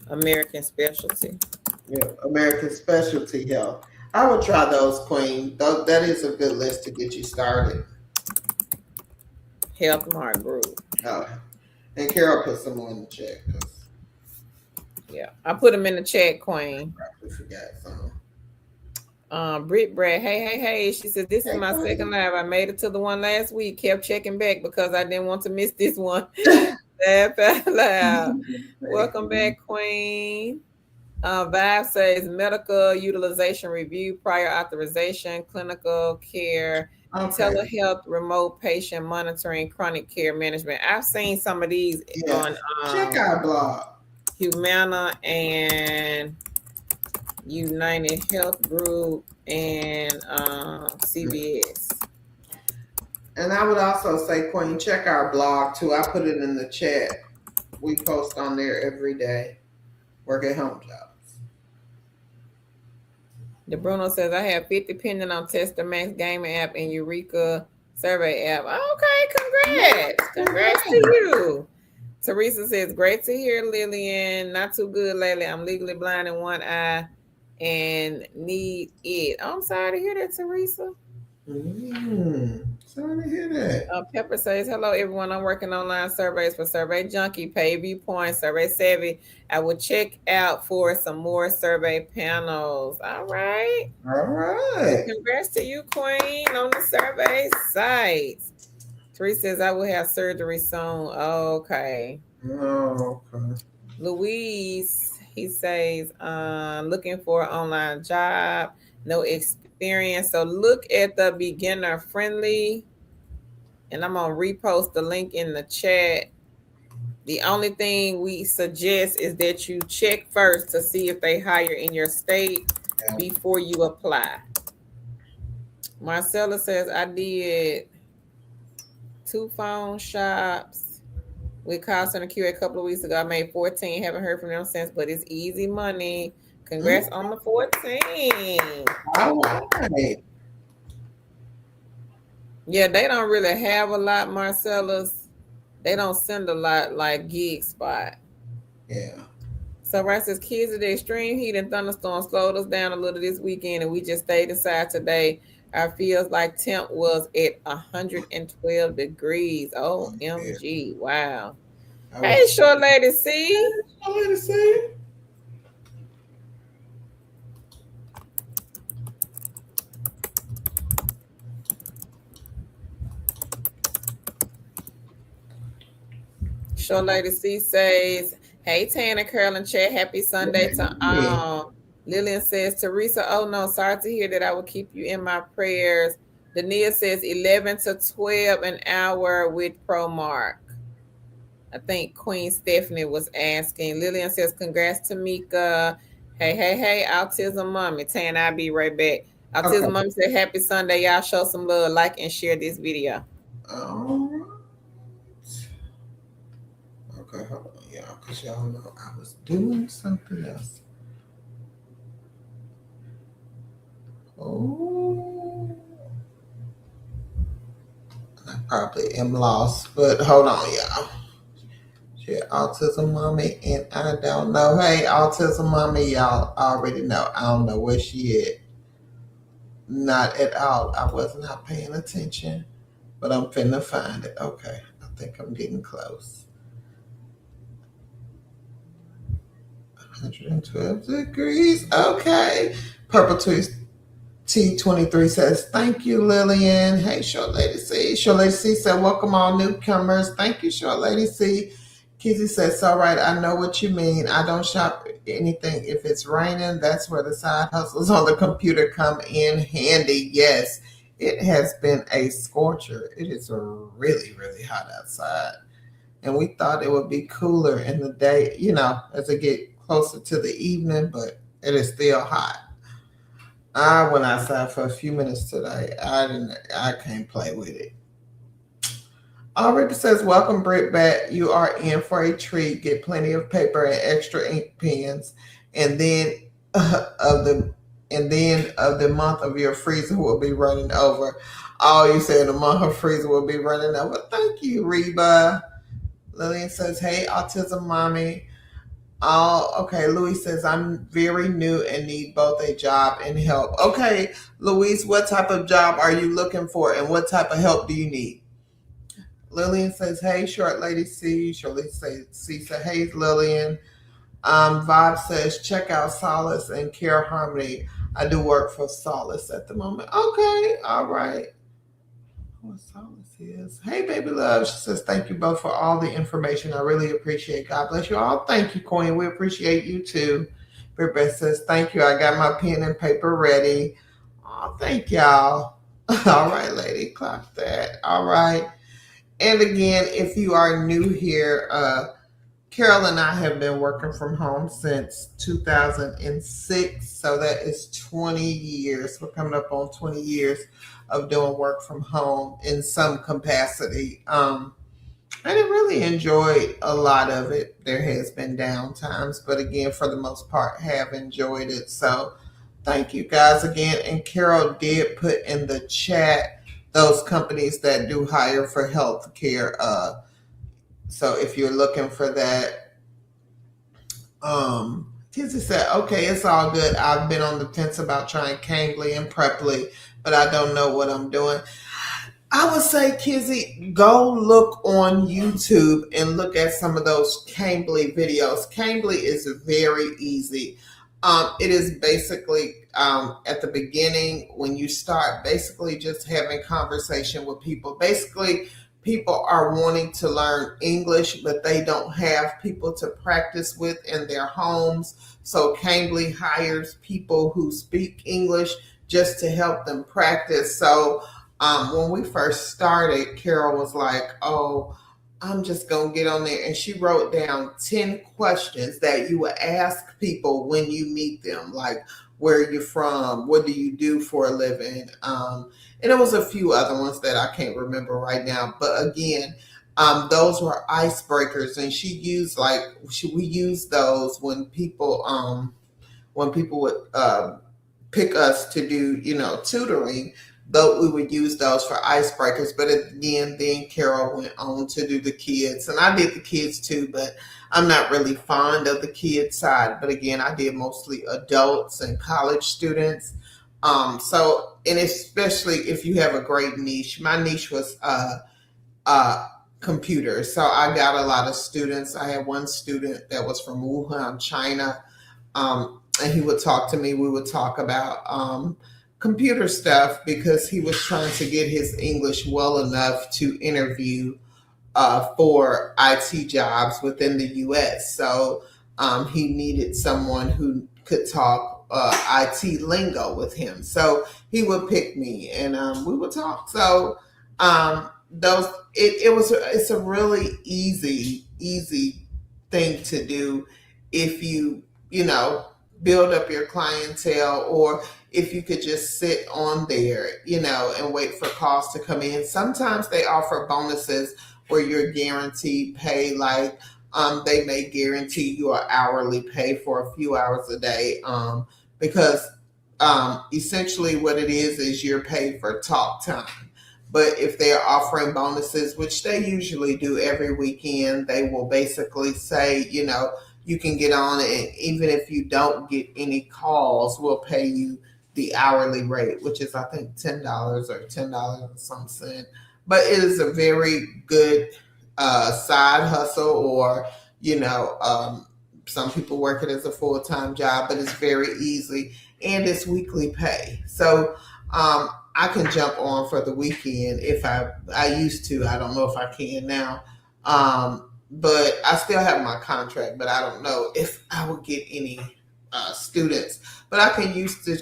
American Specialty, Yeah, American Specialty Health. I would try those, Queen. That is a good list to get you started. Health Mart Group. Oh, and Carol put some more in the chat because Yeah, I put them in the chat, Queen. I probably forgot some. Britt Brad, hey. She said, this is Hey, my Queen. second live. I made it to the one last week. Kept checking back because I didn't want to miss this one. Laugh out loud. Welcome back, Queen. Vibe says medical utilization review, prior authorization, clinical care, Okay. telehealth, remote patient monitoring, chronic care management. I've seen some of these on check our blog. Humana and United Health Group and CBS. And I would also say, Queen, check our blog too. I put it in the chat. We post on there every day. Work at home jobs. The Bruno says I have 50 pending on Tester Max gaming app and Eureka survey app. Okay, congrats to you. Teresa says, great to hear, Lillian. Not too good lately. I'm legally blind in one eye and need it. I'm sorry to hear that, Teresa. Sorry to hear that. Pepper says, hello, everyone. I'm working online surveys for Survey Junkie, Pay Viewpoint, Survey Savvy. I will check out for some more survey panels. All right. Congrats to you, Queen, on the survey sites. Teresa says, I will have surgery soon. Okay. Louise, he says, looking for an online job, no experience. So look at the beginner friendly. And I'm going to repost the link in the chat. The only thing we suggest is that you check first to see if they hire in your state before you apply. Marcella says, I did 2 phone shops with call center Q a couple of weeks ago. I made 14. Haven't heard from them since, but it's easy money. Congrats on the 14. All right. Yeah, they don't really have a lot, Marcella's. They don't send a lot like Gig Spot. Yeah. So Rice says, kids of the extreme heat and thunderstorms slowed us down a little this weekend, and we just stayed inside today. Our feels like temp was at 112 degrees. OMG. Wow. Hey, short lady C. Short lady C. Short lady C says, hey, Tana, Carol, and Chad, happy Sunday to all. Lillian says, Teresa, oh no, sorry to hear that. I will keep you in my prayers. Dania says 11 to 12 an hour with ProMark. I think Queen Stephanie was asking. Lillian says, congrats to Mika. Hey, Autism Mommy. Tan, I'll be right back. Autism Mommy said, happy Sunday. Y'all show some love, like, and share this video. All right. Okay, hold on, y'all, because y'all know I was doing something else. Oh, I probably am lost, but hold on, y'all. Yeah, Autism Mommy, and I don't know. Hey, Autism Mommy, y'all already know. I don't know where she at. Not at all. I was not paying attention, but I'm finna find it. Okay, I think I'm getting close. 112 degrees. Okay. Purple Twist T23 says, thank you, Lillian. Hey, Short Lady C. Short Lady C said, welcome all newcomers. Thank you, Short Lady C. Kizzy says, all right, I know what you mean. I don't shop anything. If it's raining, that's where the side hustles on the computer come in handy. Yes. It has been a scorcher. It is really, really hot outside. And we thought it would be cooler in the day, as it get closer to the evening, but it is still hot. I went outside for a few minutes today. I can't play with it. Ripper says, welcome Britt back. You are in for a treat. Get plenty of paper and extra ink pens. And then of the month of your freezer will be running over. Oh, you said the month of freezer will be running over. Thank you, Reba. Lillian says, hey, autism mommy. Oh, okay. Louis says, I'm very new and need both a job and help. Okay, Louise, what type of job are you looking for and what type of help do you need? Lillian says, hey, short lady C. Shortly says, C says, hey, Lillian. Vibe says, check out Solace and Care Harmony. I do work for Solace at the moment. Okay, all right. What Solace is. Hey, baby love. She says, thank you both for all the information. I really appreciate it. God bless you all. Thank you, Queen. We appreciate you too. Britt says, thank you. I got my pen and paper ready. Oh, thank y'all. All right, lady. Clock that. All right. And again, if you are new here, Carol and I have been working from home since 2006. So that is 20 years. We're coming up on 20 years of doing work from home in some capacity. And I really enjoyed a lot of it. There has been down times, but again, for the most part, have enjoyed it. So thank you guys again. And Carol did put in the chat those companies that do hire for healthcare. So if you're looking for that, Tizzy said, okay, it's all good. I've been on the fence about trying Cambly and Preply, but I don't know what I'm doing. I would say, Kizzy, go look on YouTube and look at some of those Cambly videos. Cambly is very easy. It is basically at the beginning when you start basically just having conversation with people. Basically, people are wanting to learn English, but they don't have people to practice with in their homes. So Cambly hires people who speak English just to help them practice. So when we first started, Carol was like, oh, I'm just going to get on there. And she wrote down 10 questions that you would ask people when you meet them, like, where are you from? What do you do for a living? And there was a few other ones that I can't remember right now. But again, those were icebreakers. And we used those when people would pick us to do, tutoring. Though we would use those for icebreakers, but again, then Carol went on to do the kids, and I did the kids too, but I'm not really fond of the kids side. But again, I did mostly adults and college students. And especially if you have a great niche, my niche was computers. So I got a lot of students. I had one student that was from Wuhan, China, and he would talk to me. We would talk about computer stuff because he was trying to get his English well enough to interview for IT jobs within the US. So he needed someone who could talk IT lingo with him. So he would pick me and we would talk. So it's a really easy thing to do if build up your clientele, or if you could just sit on there, and wait for calls to come in. Sometimes they offer bonuses where you're guaranteed pay, like they may guarantee you an hourly pay for a few hours a day, because essentially what it is you're paid for talk time. But if they're offering bonuses, which they usually do every weekend, they will basically say, you can get on, and even if you don't get any calls, we'll pay you the hourly rate, which is I think $10 or $10 and some cent. But it is a very good side hustle, or some people work it as a full-time job, but it's very easy and it's weekly pay. So I can jump on for the weekend if I used to. I don't know if I can now. But I still have my contract, but I don't know if I will get any students. but I can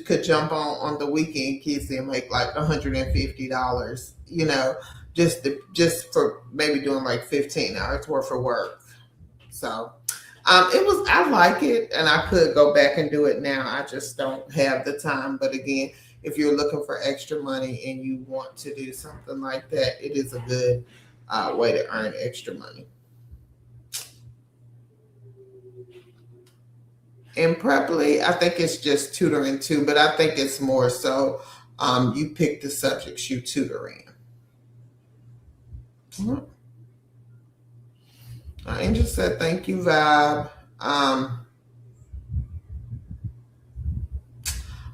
could jump on the weekend kids and make like $150, just for maybe doing like 15 hours worth of work. So it was, I like it, and I could go back and do it now. I just don't have the time. But again, if you're looking for extra money and you want to do something like that, it is a good way to earn extra money. And probably, I think it's just tutoring too, but I think it's more so you pick the subjects you tutor in. Mhm. Angel said, thank you, Vibe.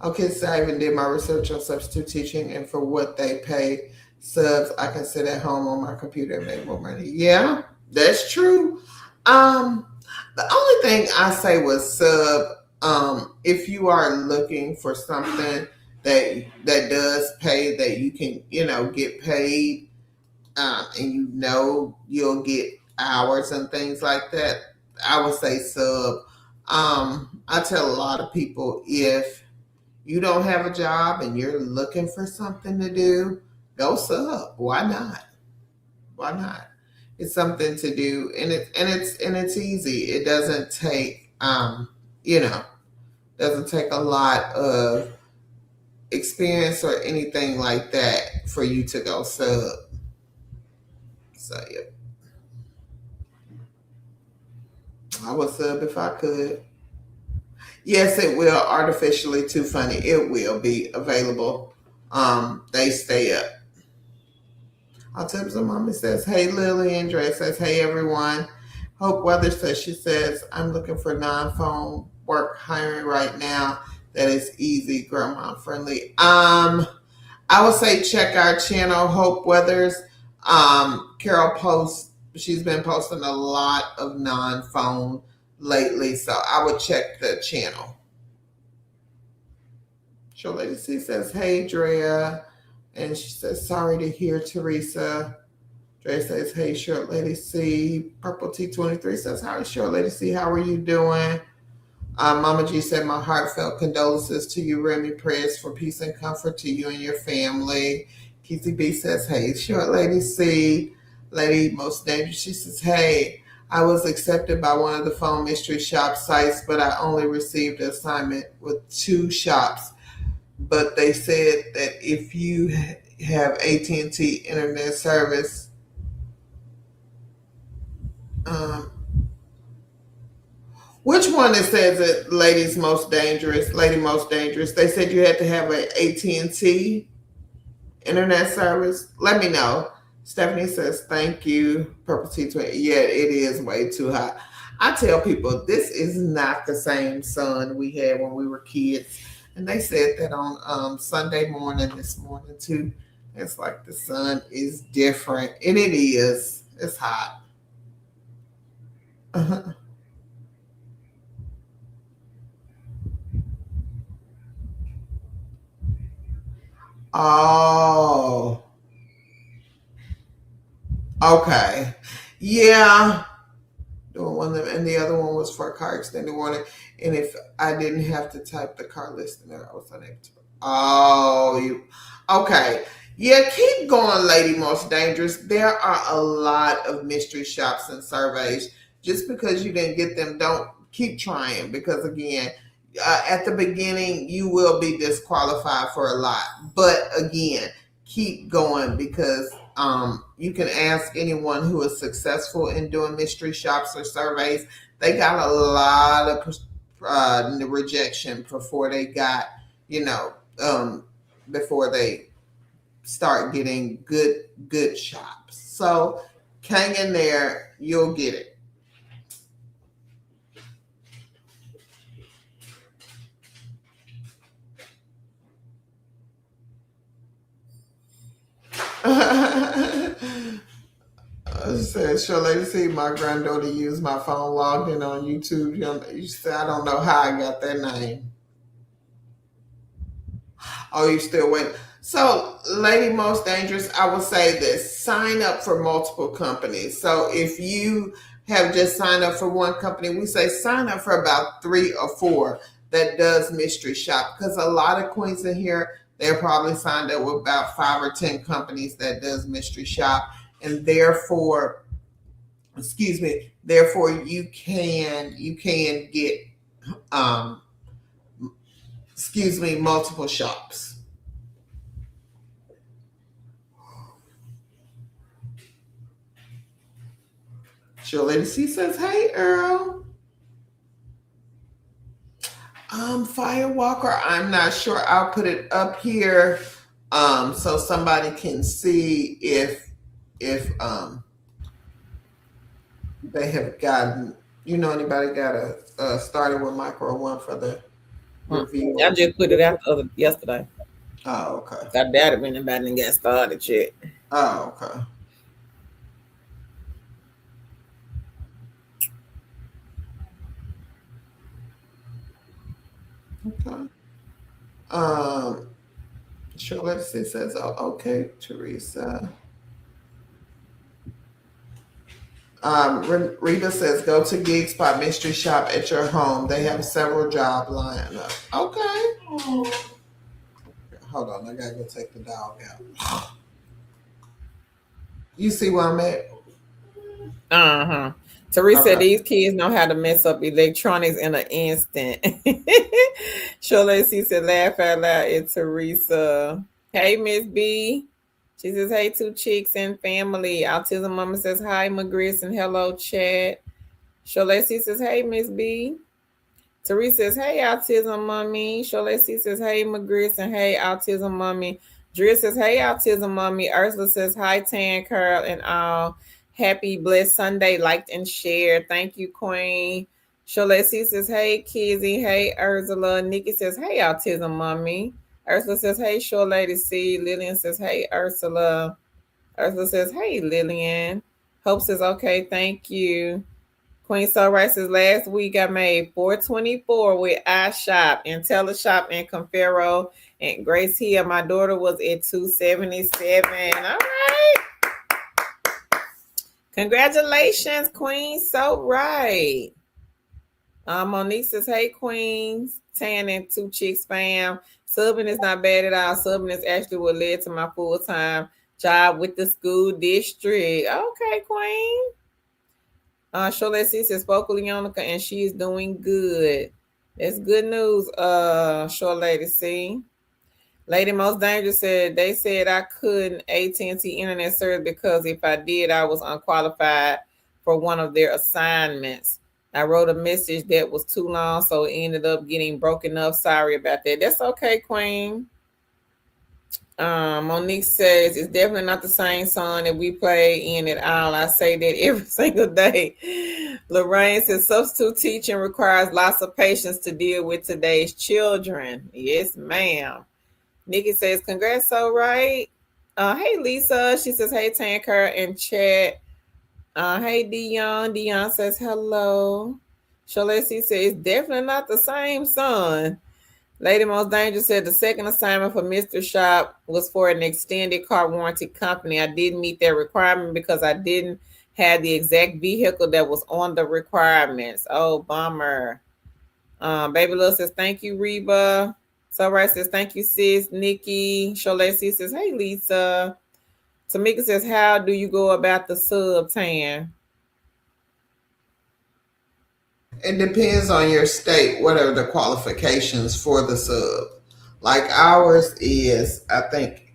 Okay, so I even did my research on substitute teaching, and for what they pay subs, I can sit at home on my computer and make more money. Yeah, that's true. Um, the only thing I say was sub, if you are looking for something that does pay, that you can, get paid, and you'll get hours and things like that, I would say sub. I tell a lot of people, if you don't have a job and you're looking for something to do, go sub. Why not? Why not? It's something to do, and it's easy. It doesn't take you know doesn't take a lot of experience or anything like that for you to go sub. So yeah, I would sub if I could. Yes, it will. Artificially too funny. It will be available. They stay up. I'll tell you, mommy says, hey, Lily. Andrea says, hey, everyone. Hope Weather says, she says, I'm looking for non-phone work hiring right now that is easy, grandma friendly. I would say check our channel, Hope Weathers. Carol posts, she's been posting a lot of non-phone lately, so I would check the channel. Sure Lady C says, hey, Drea. And she says, sorry to hear, Teresa. Dre says, hey, Short Lady C. Purple T23 says, hi, Short Lady C. How are you doing? Mama G said, my heartfelt condolences to you, Remy. Prayers for peace and comfort to you and your family. Kizzy B says, hey, Short Lady C. Lady Most Dangerous, she says, hey, I was accepted by one of the phone mystery shop sites, but I only received an assignment with 2 shops. But they said that if you have AT&T internet service, which one it says that Lady Most Dangerous? They said you had to have an AT&T internet service. Let me know. Stephanie says, thank you. Purple T20. Yeah, it is way too hot. I tell people, this is not the same sun we had when we were kids. And they said that on Sunday morning, this morning too. It's like the sun is different. And it is. It's hot. Uh-huh. Oh, okay. Yeah. Doing one of them, and the other one was for a car extended warranty. And if I didn't have to type the car listing there, I was unable to. Oh, you okay? Yeah, keep going, Lady Most Dangerous. There are a lot of mystery shops and surveys. Just because you didn't get them, don't keep trying, because again, at the beginning you will be disqualified for a lot. But again, keep going, because you can ask anyone who is successful in doing mystery shops or surveys. They got a lot of rejection before they got, you know, before they start getting good shops. So hang in there, you'll get it. Said, sure, lady, see, my granddaughter used my phone, logged in on YouTube. You said, I don't know how I got that name. Oh, you still waiting? So, Lady Most Dangerous, I will say this: sign up for multiple companies. So, if you have just signed up for one company, we say sign up for about 3 or 4. that does mystery shop, because a lot of queens in here, they're probably signed up with about 5 or 10 companies that does mystery shop, and therefore, excuse me, therefore you can get um excuse me, multiple shops. Sure Lady C says, "Hey Earl." Firewalker, I'm not sure. I'll put it up here so somebody can see if they have gotten, anybody got a started with Micro One for the Mm. review. I just put it out yesterday. Oh, okay. I doubt it when anybody didn't get started yet. Oh, okay. Okay. Um, Sure, let's see, says, oh, okay, Teresa. Rita says, go to Gig Spot Mystery Shop at your home. They have several job lined up. Okay. Hold on, I gotta go take the dog out. You see where I'm at? Uh-huh. Teresa said Okay. these kids know how to mess up electronics in an instant. Shirley C said laugh out loud at Teresa. Hey Miss B. She says, hey, two chicks and family. Autism Mama says, hi, McGriss, and hello, chat. Shirley C says, hey, Miss B. Teresa says, hey, Autism Mommy. Sholesi says, hey, McGriss, and hey, Autism Mommy. Drea says, hey, Autism Mommy. Ursula says, hi, Tan, Curl, and all. Happy, blessed Sunday, liked and shared. Thank you, Queen. Sholesi says, hey, Kizzy. Hey, Ursula. Nikki says, hey, Autism Mommy. Ursula says, hey, Short Lady C. Lillian says, hey, Ursula. Ursula says, hey, Lillian. Hope says, okay, thank you. Queen Soul Rice says last week I made 424 with iShop and Teleshop and Confero and Grace Hill. My daughter was at 277. All right. Congratulations, Queen Soul Right. Monique says, hey, Queens. Tan and Two Chicks fam. Subbing is not bad at all. Subbing is actually what led to my full-time job with the school district. Okay, Queen. Shola C says spoke with Leonica and she is doing good. That's good news, Short Lady C. Lady Most Dangerous said they said I couldn't AT&T internet service because if I did, I was unqualified for one of their assignments. I wrote a message that was too long, so it ended up getting broken up. Sorry about that. That's okay, Queen. Monique says it's definitely not the same song that we play in at all. I say that every single day. Lorraine says substitute teaching requires lots of patience to deal with today's children. Yes, ma'am. Nikki says congrats, so right. Hey Lisa. She says hey Tanker and chat. Hey Dion. Dion says hello. Shalesi says it's definitely not the same son. Lady Most Dangerous said the second assignment for Mr. Shop was for an extended car warranty company. I didn't meet that requirement because I didn't have the exact vehicle that was on the requirements. Oh, bummer. Baby Lil says, thank you, Reba. Sunrise says, thank you, sis. Nikki. Sholesi says, hey, Lisa. Tamika says, how do you go about the sub tan? It depends on your state. What are the qualifications for the sub? Like ours is, I think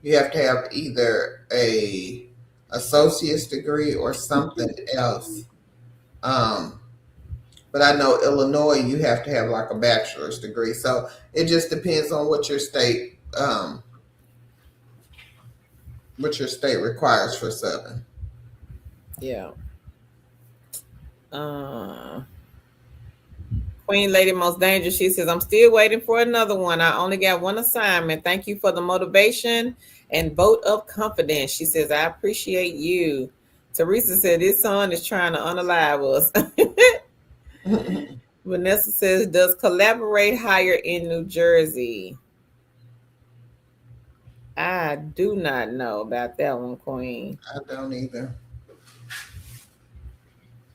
you have to have either a associate's degree or something else. Um, but I know Illinois, you have to have like a bachelor's degree. So it just depends on what your state requires for subbing. Yeah. Uh, Queen Lady Most Dangerous, she says, I'm still waiting for another one. I only got one assignment. Thank you for the motivation and vote of confidence. She says, I appreciate you. Teresa said, this son is trying to unalive us. Vanessa says, does collaborate hire in New Jersey? I do not know about that one, Queen. I don't either.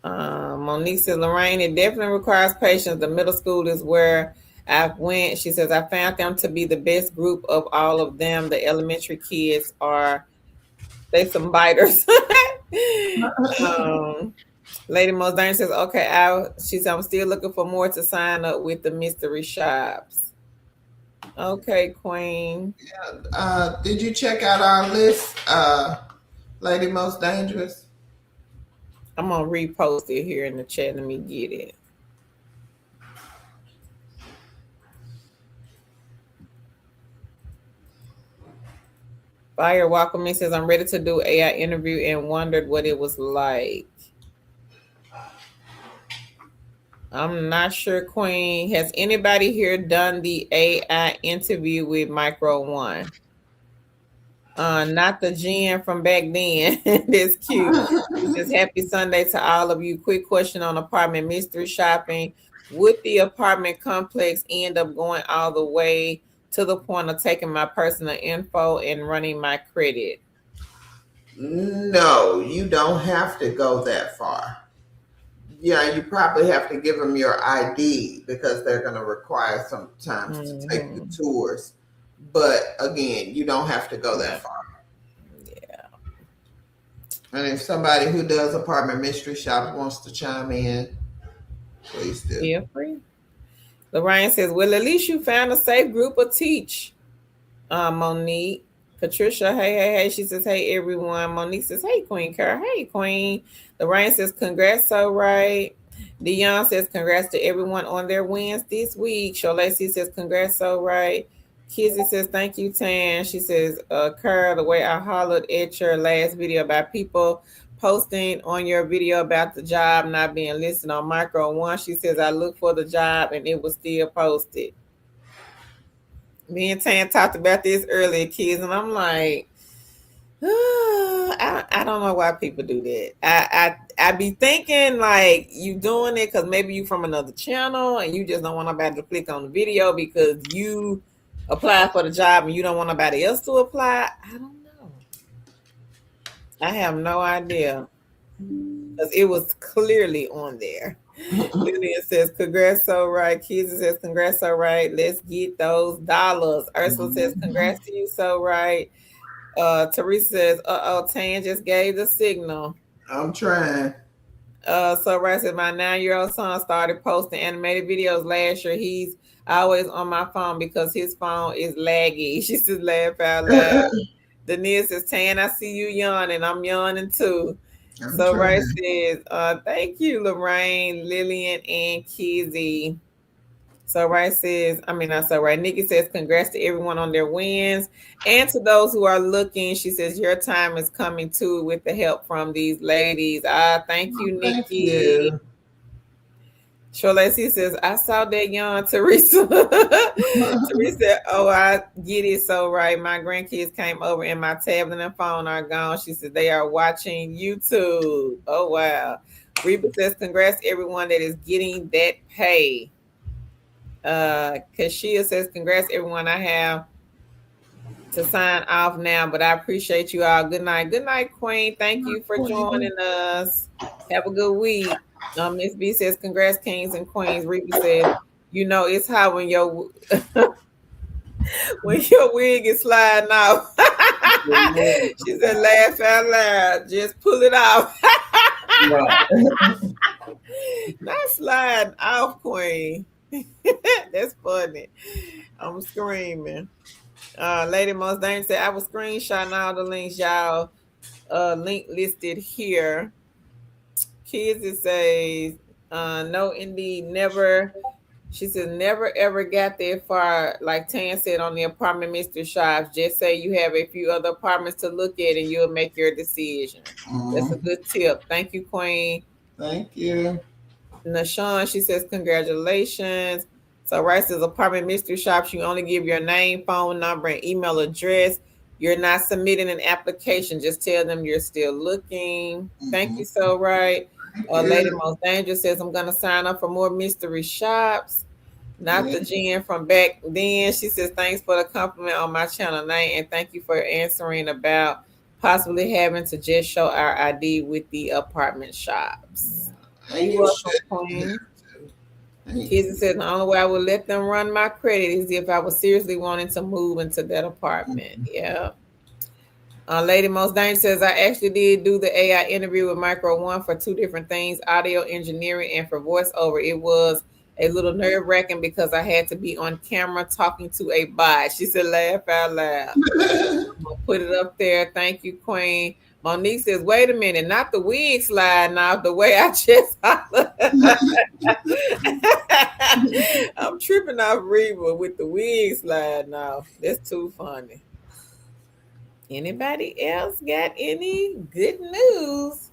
Monique says, Lorraine, it definitely requires patience. The middle school is where I went. She says, I found them to be the best group of all of them. The elementary kids are, they some biters. um, Lady Most Dangerous says, okay, she said, I'm still looking for more to sign up with the mystery shops. Okay, Queen. Did you check out our list, Lady Most Dangerous? I'm going to repost it here in the chat. Let me get it. Fire Welcome Me says, I'm ready to do AI interview and wondered what it was like. I'm not sure, Queen. Has anybody here done the AI interview with Micro One? Not the Jen from back then. That's cute. He says, happy Sunday to all of you. Quick question on apartment mystery shopping. Would the apartment complex end up going all the way to the point of taking my personal info and running my credit? No, you don't have to go that far. Yeah, you probably have to give them your ID because they're going to require sometimes to take the tours. But again, you don't have to go that far. Yeah. And if somebody who does apartment mystery shop wants to chime in, please do. Feel free. Lorraine says, well, at least you found a safe group of teach. Monique. Patricia, hey. She says, hey, everyone. Monique says, hey, Queen Carol. Hey, Queen. Lorraine says, congrats, so right. Dion says, congrats to everyone on their wins this week. Sholacy says, congrats, so right. Kizzy says, thank you, Tan. She says, Carol, the way I hollered at your last video about people posting on your video about the job not being listed on Micro One. She says, I looked for the job and it was still posted. Me and Tan talked about this earlier, kids, and I'm like, I don't know why people do that. I be thinking like you doing it because maybe you from another channel and you just don't want nobody to click on the video because you apply for the job and you don't want nobody else to apply. I don't know. I have no idea because it was clearly on there. Lillian says, congrats, so right. Kids says, congrats, so right. Let's get those dollars. Ursula says, congrats to you, so right. Teresa says, Tan just gave the signal. I'm trying. So right said, my 9-year-old son started posting animated videos last year. He's always on my phone because his phone is laggy. She says, laugh out loud. Denise says, Tan, I see you yawning. I'm yawning too. So Ray says, thank you, Lorraine, Lillian, and Kizzy. So Ray says, Nikki says, congrats to everyone on their wins. And to those who are looking, she says, your time is coming too with the help from these ladies. Thank you, Nikki. Thank you. Sholacy says, I saw that young Teresa. Teresa, I get it so right. My grandkids came over and my tablet and phone are gone. She said they are watching YouTube. Oh, wow. Reba says, congrats everyone that is getting that pay. Kashia says, congrats everyone. I have to sign off now, but I appreciate you all. Good night. Good night, Queen. Thank you for joining us. Have a good week. Miss B says, congrats, kings and queens. Reba says, it's hot when your wig is sliding off. She said, laugh out loud. Just pull it off. Not sliding off, Queen. That's funny. I'm screaming. Lady Most Dangerous said, I was screenshotting all the links, y'all. Link listed here. Kids, it says, no, indeed, never. She said, never ever got that far. Like Tan said on the apartment mystery shops, just say you have a few other apartments to look at and you'll make your decision. That's a good tip. Thank you, Queen. Thank you. Nashawn, she says, congratulations. So Rice says, apartment mystery shops, you only give your name, phone number, and email address. You're not submitting an application. Just tell them you're still looking. Thank you, so right. Lady Most Dangerous says, I'm going to sign up for more mystery shops. Not the Jen from back then. She says, thanks for the compliment on my channel name. And thank you for answering about possibly having to just show our ID with the apartment shops. And You you welcome, shouldn't Queen. have to. And Kizzy said the only way I would let them run my credit is if I was seriously wanting to move into that apartment. Yeah. Lady Most Dangerous says I actually did do the AI interview with Micro One for two different things, audio engineering and for voiceover. It was a little nerve wracking because I had to be on camera talking to a bot. She said, laugh out loud. I'm gonna put it up there. Thank you, Queen. Monique says, wait a minute, not the wig sliding off the way I just hollered. I'm tripping off Reba with the wig sliding off. That's too funny. Anybody else got any good news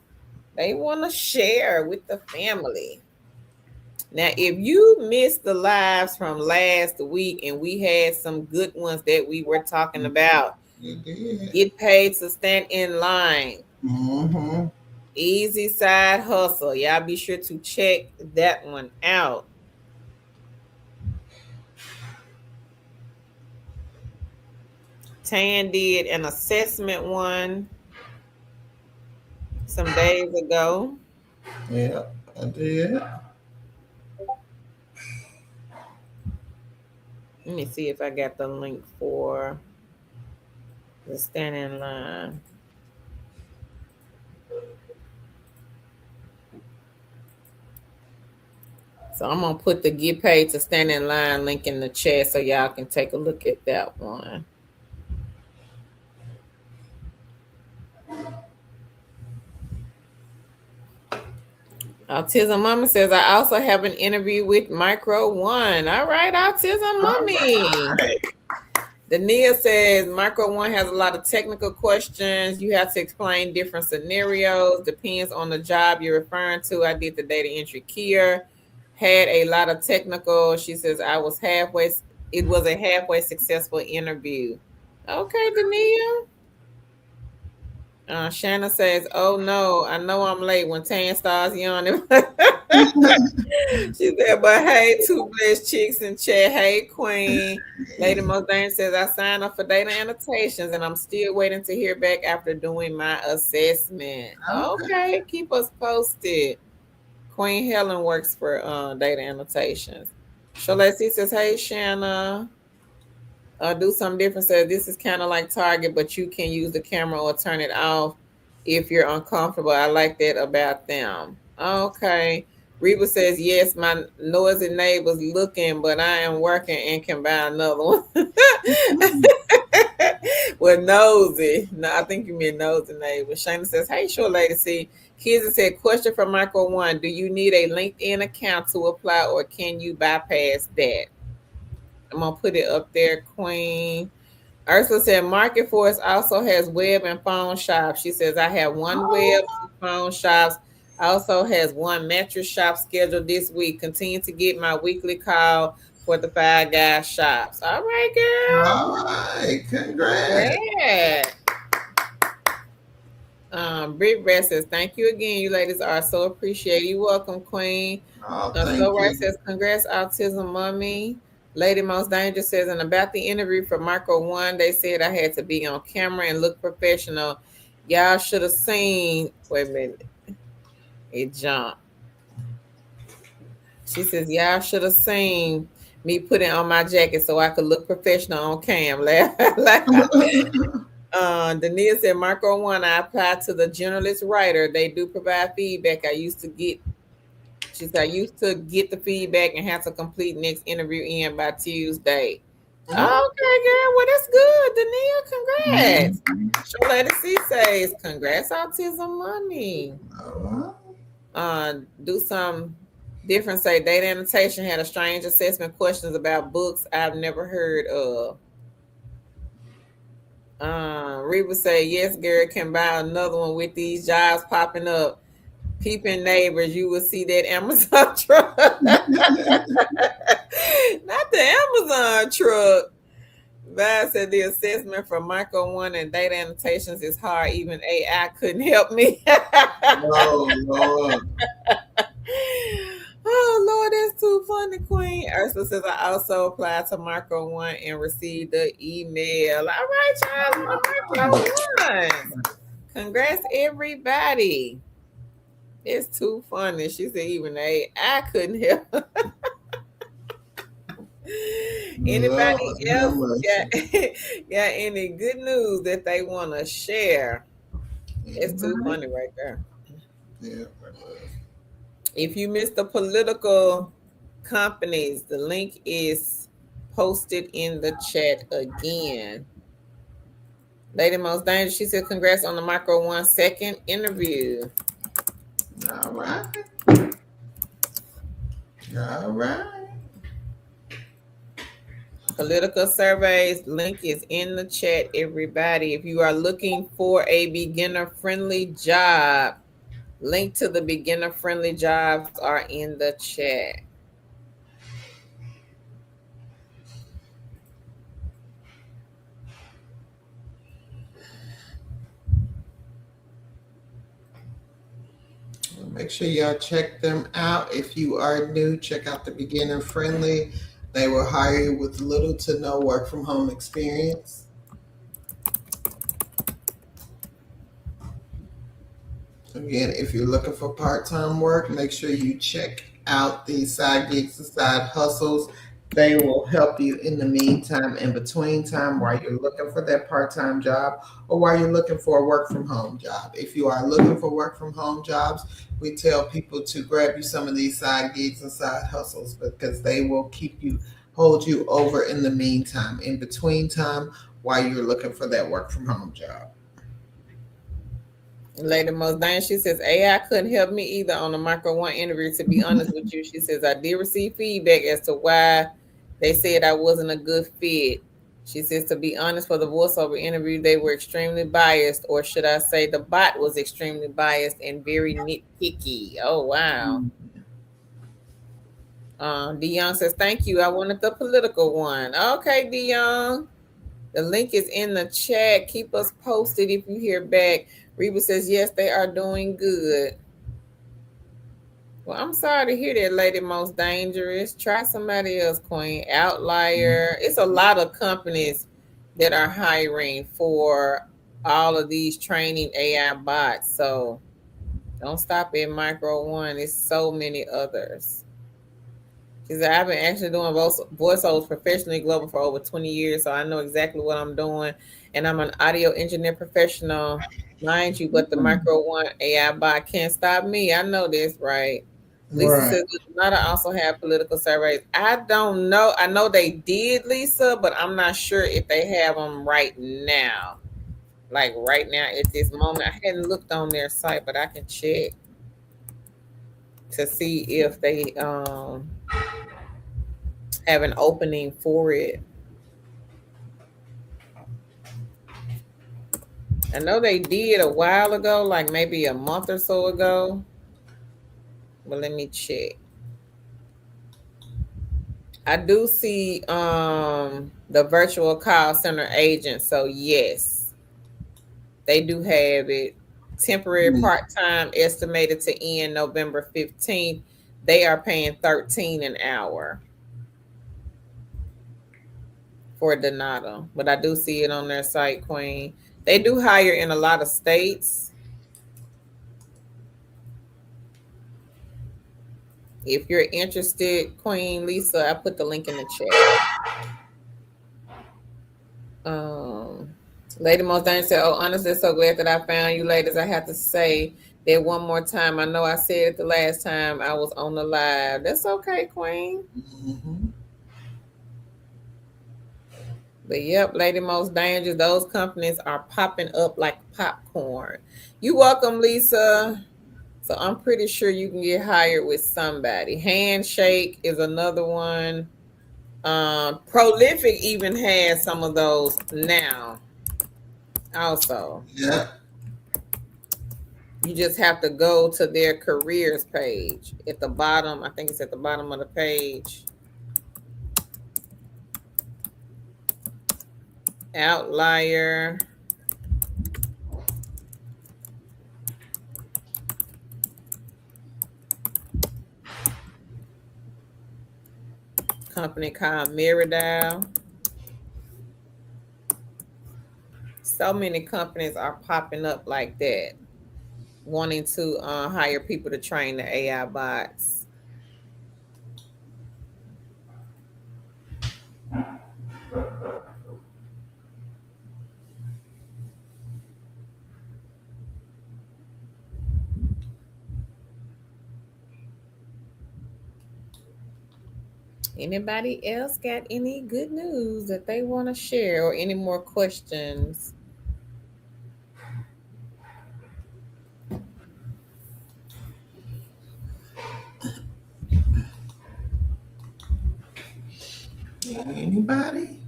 they want to share with the family? Now, if you missed the lives from last week and we had some good ones that we were talking about, you did. get paid to stand in line. Mm-hmm. Easy side hustle. Y'all be sure to check that one out. Tan did an assessment one some days ago. Yeah, I did. Let me see if I got the link for the stand in line. So I'm gonna put the get paid to stand in line link in the chat so y'all can take a look at that one. Autism Mama says I also have an interview with Micro One. All right, Autism Mommy. Right. Dania says Micro One has a lot of technical questions. You have to explain different scenarios. Depends on the job you're referring to. I did the data entry here. Had a lot of technical. She says I was halfway. It was a halfway successful interview. Okay, Dania. Shanna says, "Oh no, I know I'm late when Tan starts yawning." She said, "But hey, two blessed chicks in chat. Hey, Queen." Lady Modane says, "I signed up for data annotations and I'm still waiting to hear back after doing my assessment." Okay. Okay, keep us posted. Queen Helen works for data annotations. Shalesi says, "Hey, Shanna." Do something different. So this is kind of like Target, but you can use the camera or turn it off if you're uncomfortable. I like that about them. Okay. Reba says, yes, my noisy neighbor's looking, but I am working and can buy another one. Well, nosy. No, I think you mean nosy neighbor. Shana says, hey, sure, lady. See, kids said, question from Micro One. Do you need a LinkedIn account to apply or can you bypass that? I'm gonna put it up there, Queen. Ursula said Market Force also has web and phone shops. She says I have one web, two phone shops. Also has one mattress shop scheduled this week. Continue to get my weekly call for the Five Guys shops. All right, girl. All right. Congrats. Yeah. Britt Brett says, thank you again. You ladies are so appreciated. You're welcome, Queen. Oh, So thank right you. says, congrats, Autism Mommy. Lady Most Dangerous says, and about the interview for Micro One, they said I had to be on camera and look professional. Y'all should have seen. Wait a minute. It jumped. She says, y'all should have seen me putting on my jacket so I could look professional on cam. Denise said, Micro One, I applied to the journalist writer. They do provide feedback. She said, I used to get the feedback and have to complete next interview in by Tuesday. Oh. Okay, girl. Well, that's good, Dania. Congrats. Sure Lady C says, congrats, Autism Mommy. All Do some different. Say, data annotation had a strange assessment questions about books I've never heard of. Reba say, yes, girl, can buy another one with these jobs popping up. Peeping neighbors, you will see that Amazon truck. Not the Amazon truck. Val said the assessment for Micro One and data annotations is hard. Even AI couldn't help me. Oh, Lord. Oh, Lord, that's too funny, Queen. Ursula says, I also applied to Micro One and received the email. All right, child, Micro One. Congrats, everybody. It's too funny. She said even I couldn't help. Anybody Lord have else mercy. got got any good news that they want to share? It's too Anybody? funny right there. Yeah. If you missed the political companies, the link is posted in the chat again. Lady Most Dangerous, she said, congrats on the micro 1 second interview. All right. All right. Political surveys link is in the chat, everybody. If you are looking for a beginner friendly job, link to the beginner friendly jobs are in the chat. Make sure y'all check them out. If you are new, check out the beginner friendly. They will hire you with little to no work from home experience. Again, if you're looking for part-time work, make sure you check out these side gigs and side hustles. They will help you in the meantime, in between time, while you're looking for that part-time job or while you're looking for a work from home job. If you are looking for work from home jobs, we tell people to grab you some of these side gigs and side hustles because they will keep you, hold you over in the meantime, in between time, while you're looking for that work from home job. Lady Most Dang, she says, AI couldn't help me either on the Micro One interview, to be honest with you. She says, I did receive feedback as to why they said I wasn't a good fit. She says, to be honest, for the voiceover interview, they were extremely biased, or should I say, the bot was extremely biased and very nitpicky. Oh, wow. Dion says, thank you. I wanted the political one. Okay, Dion. The link is in the chat. Keep us posted if you hear back. Reba says, yes, they are doing good. Well, I'm sorry to hear that, Lady Most Dangerous. Try somebody else, Queen. Outlier. It's a lot of companies that are hiring for all of these training AI bots. So don't stop at Micro One. It's so many others. She said, I've been actually doing voiceovers professionally global for over 20 years, so I know exactly what I'm doing. And I'm an audio engineer professional, mind you, but the Micro One AI bot can't stop me. I know this, right? Lisa Right. says, Donata also have political surveys. I don't know. I know they did, Lisa, but I'm not sure if they have them right now. Like right now at this moment. I hadn't looked on their site, but I can check to see if they have an opening for it. I know they did a while ago, like maybe a month or so ago. But let me check. I do see the virtual call center agent. So yes, they do have it. Temporary part-time estimated to end November 15th. They are paying 13 an hour for Donato. But I do see it on their site, Queen. They do hire in a lot of states. If you're interested, Queen Lisa, I put the link in the chat. Um, Lady Most Dangerous said, oh, honestly, so glad that I found you, ladies. I have to say that one more time. I know I said it the last time I was on the live. That's okay, Queen. Mm-hmm. But yep, Lady Most Dangerous, those companies are popping up like popcorn. You welcome, Lisa. So I'm pretty sure you can get hired with somebody. Handshake is another one. Prolific even has some of those now. Also, Yeah. you just have to go to their careers page at the bottom. I think it's at the bottom of the page. Outlier. Company called Miradale. So many companies are popping up like that. wanting to hire people to train the AI bots. Anybody else got any good news that they want to share or any more questions? Anybody?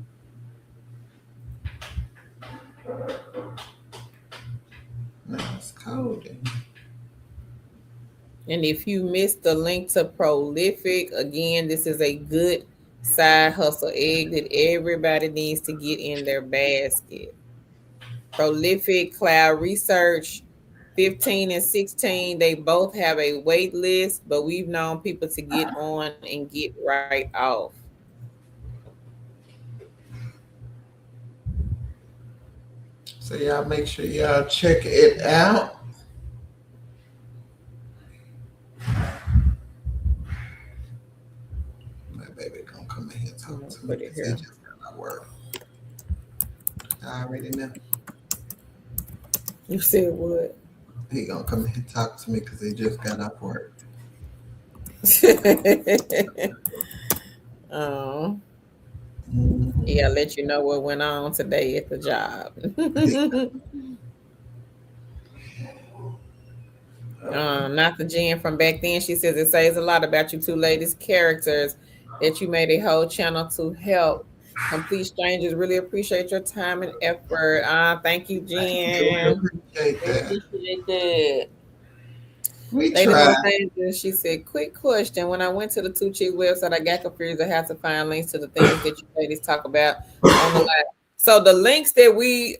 No, it's cold. And if you missed the link to Prolific, again, this is a good side hustle egg that everybody needs to get in their basket. Prolific Cloud Research 15 and 16, they both have a wait list, but we've known people to get on and get right off. So y'all make sure y'all check it out. My baby gonna come in here and talk to me Put it because he here. just got my work. I already know. You said what? He gonna come in here and talk to me because he just got off work. Oh, Mm-hmm. yeah, let you know what went on today at the job. He, Not the Jen from back then. She says it says a lot about you two ladies' characters that you made a whole channel to help complete strangers. Really appreciate your time and effort. Thank you, thank you. We Jen. appreciate that. Appreciate that. We Lady try. Most Dangerous, she said, quick question. When I went to the Two Chick website, I got confused. I had to find links to the things that you ladies talk about on the live. So the links that we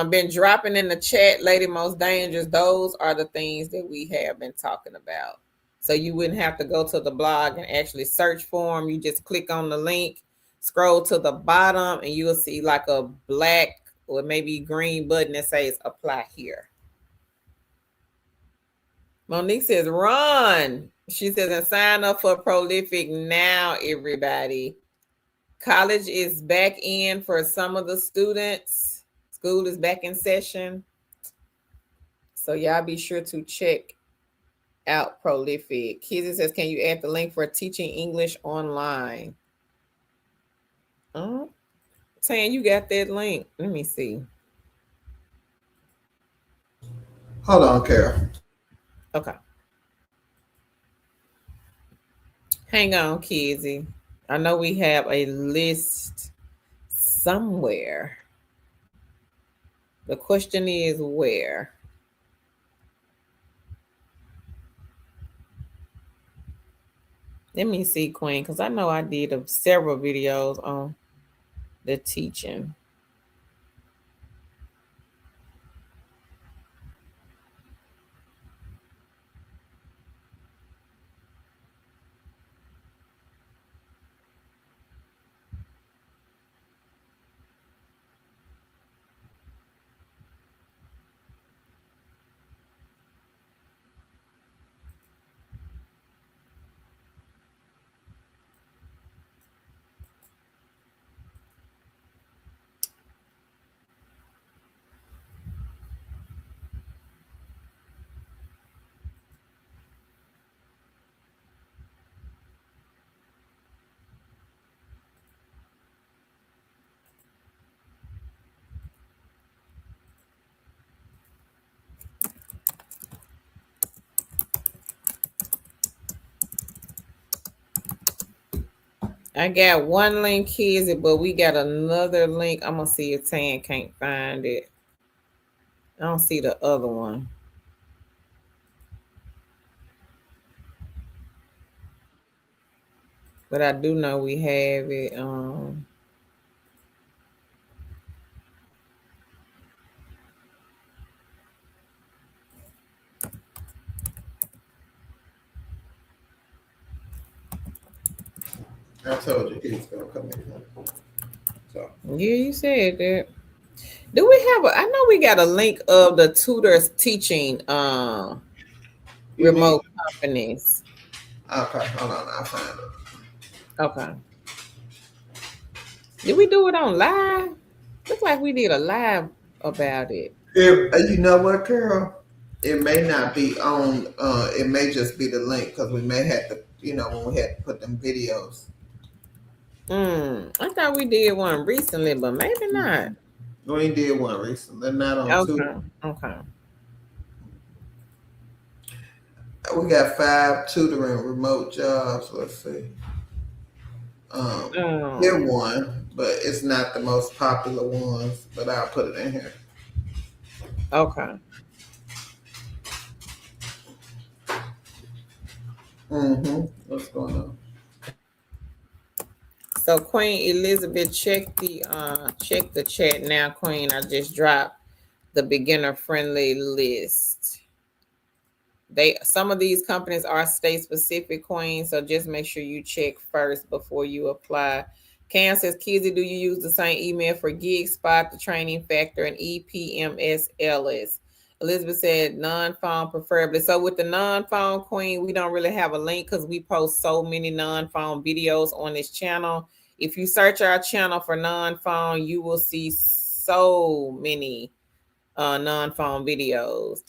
been dropping in the chat, Lady Most Dangerous, those are the things that we have been talking about. So you wouldn't have to go to the blog and actually search for them. You just click on the link, scroll to the bottom, and you'll see like a black or maybe green button that says apply here. Monique says, run. She says, and sign up for Prolific now, everybody. College is back in for some of the students. School is back in session. So y'all be sure to check out Prolific. Kizzy says, can you add the link for teaching English online? Oh, Tan, you got that link. Let me see. Hold on, Carol. Okay. Hang on, Kizzy. I know we have a list somewhere. The question is where? Let me see, Queen, because I know I did several videos on the teaching. I got one link, kids, but we got another link. I'm gonna see if Tan can't find it. I don't see the other one, but I do know we have it. I told you he's gonna come in here. So Yeah, you said that. Do we have a? I know we got a link of the tutors teaching. You need. remote companies. Okay, hold on. I'll find Okay. Did we do it on live? Looks like we did a live about it. it. You know what, Carol? It may not be on. It may just be the link because we may have to. When we had to put them videos. I thought we did one recently, but maybe not. We did one recently. They're not on two. Okay. Okay. We got 5 tutoring remote jobs. Let's see. Here Um. one, but it's not the most popular ones. But I'll put it in here. Okay. What's going on? So Queen Elizabeth, check the chat now, Queen. I just dropped the beginner friendly list. Some of these companies are state specific, Queen. So just make sure you check first before you apply. Cam says, Kizzy, do you use the same email for Gig Spot, the Training Factor, and EPMS Elizabeth said non-phone preferably. So with the non-phone, Queen, we don't really have a link because we post so many non-phone videos on this channel. If you search our channel for non-phone, you will see so many non-phone videos.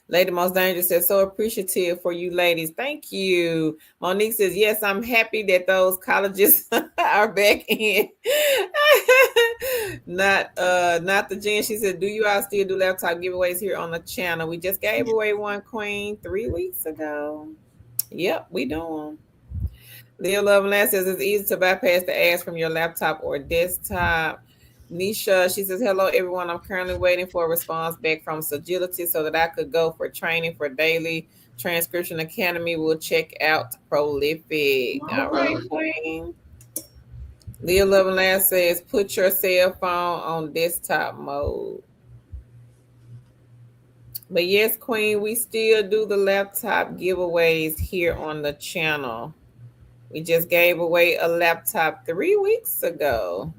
Lady Most Dangerous says, so appreciative for you ladies. Thank you. Monique says, yes, I'm happy that those colleges are back in. Not the Jen. She said, do you all still do laptop giveaways here on the channel? We just gave away one, Queen, 3 weeks ago. Yep, we do them. Leo Loveland says, it's easy to bypass the ads from your laptop or desktop. Nisha, she says, hello, everyone. I'm currently waiting for a response back from Suitability so that I could go for training for Daily Transcription Academy. We'll check out Prolific. All right, Queen. Leah Loveland says, put your cell phone on desktop mode. But yes, Queen, we still do the laptop giveaways here on the channel. We just gave away a laptop 3 weeks ago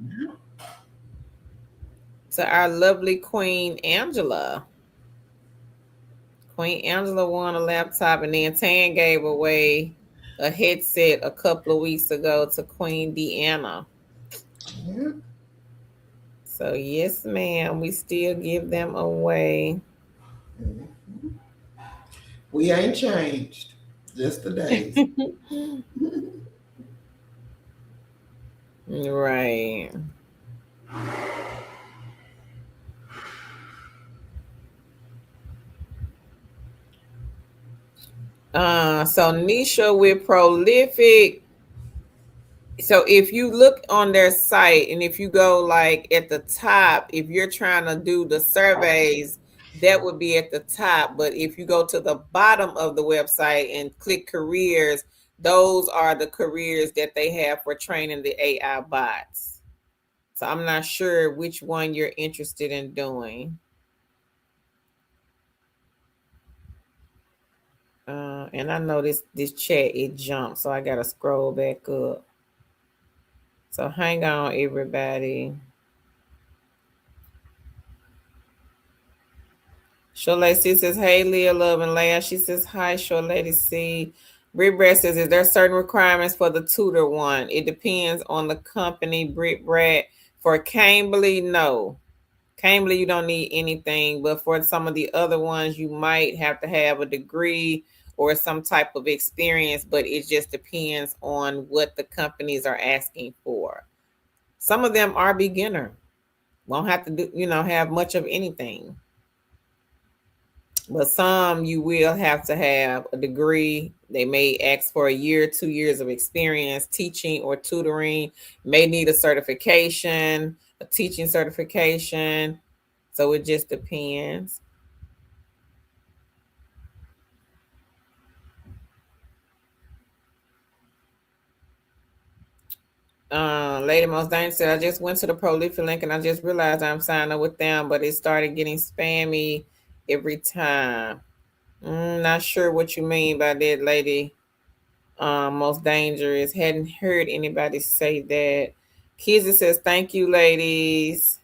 to our lovely Queen Angela. Queen Angela won a laptop, and then Tan gave away a headset a couple of weeks ago to Queen Deanna. Yeah. So yes, ma'am, we still give them away. We ain't changed. Just the days. Right. So Nisha with Prolific. So if you look on their site and if you go like at the top, if you're trying to do the surveys, that would be at the top. But if you go to the bottom of the website and click careers, those are the careers that they have for training the AI bots. So I'm not sure which one you're interested in doing. And I know this chat, it jumped, so I gotta scroll back up. So hang on, everybody. Sure Lady C says, hey, Leah, Love, and Leah. She says, hi, Sure Lady C. Brit Brad says, is there certain requirements for the tutor one? It depends on the company, Brit Brad. For Cambly, no. Cambly, you don't need anything. But for some of the other ones, you might have to have a degree or some type of experience, but it just depends on what the companies are asking for. Some of them are beginner. Won't have to do, have much of anything. But some you will have to have a degree. They may ask for a year, 2 years of experience teaching or tutoring. May need a certification, a teaching certification. So it just depends. Lady Most Dangerous said, I just went to the Prolific link and I just realized I'm signed up with them, but it started getting spammy every time. Not sure what you mean by that, Lady Most Dangerous. Hadn't heard anybody say that. Kizzy says, thank you, ladies.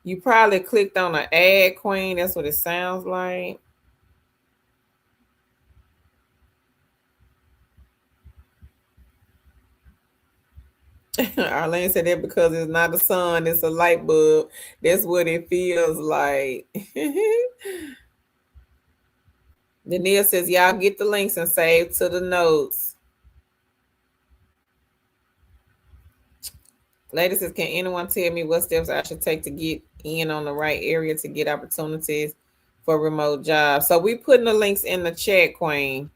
You probably clicked on an ad, Queen. That's what it sounds like. Arlene said that because it's not a sun, it's a light bulb. That's what it feels like. Danielle says, y'all get the links and save to the notes. Lady says, can anyone tell me what steps I should take to get in on the right area to get opportunities for remote jobs? So we putting the links in the chat, Queen.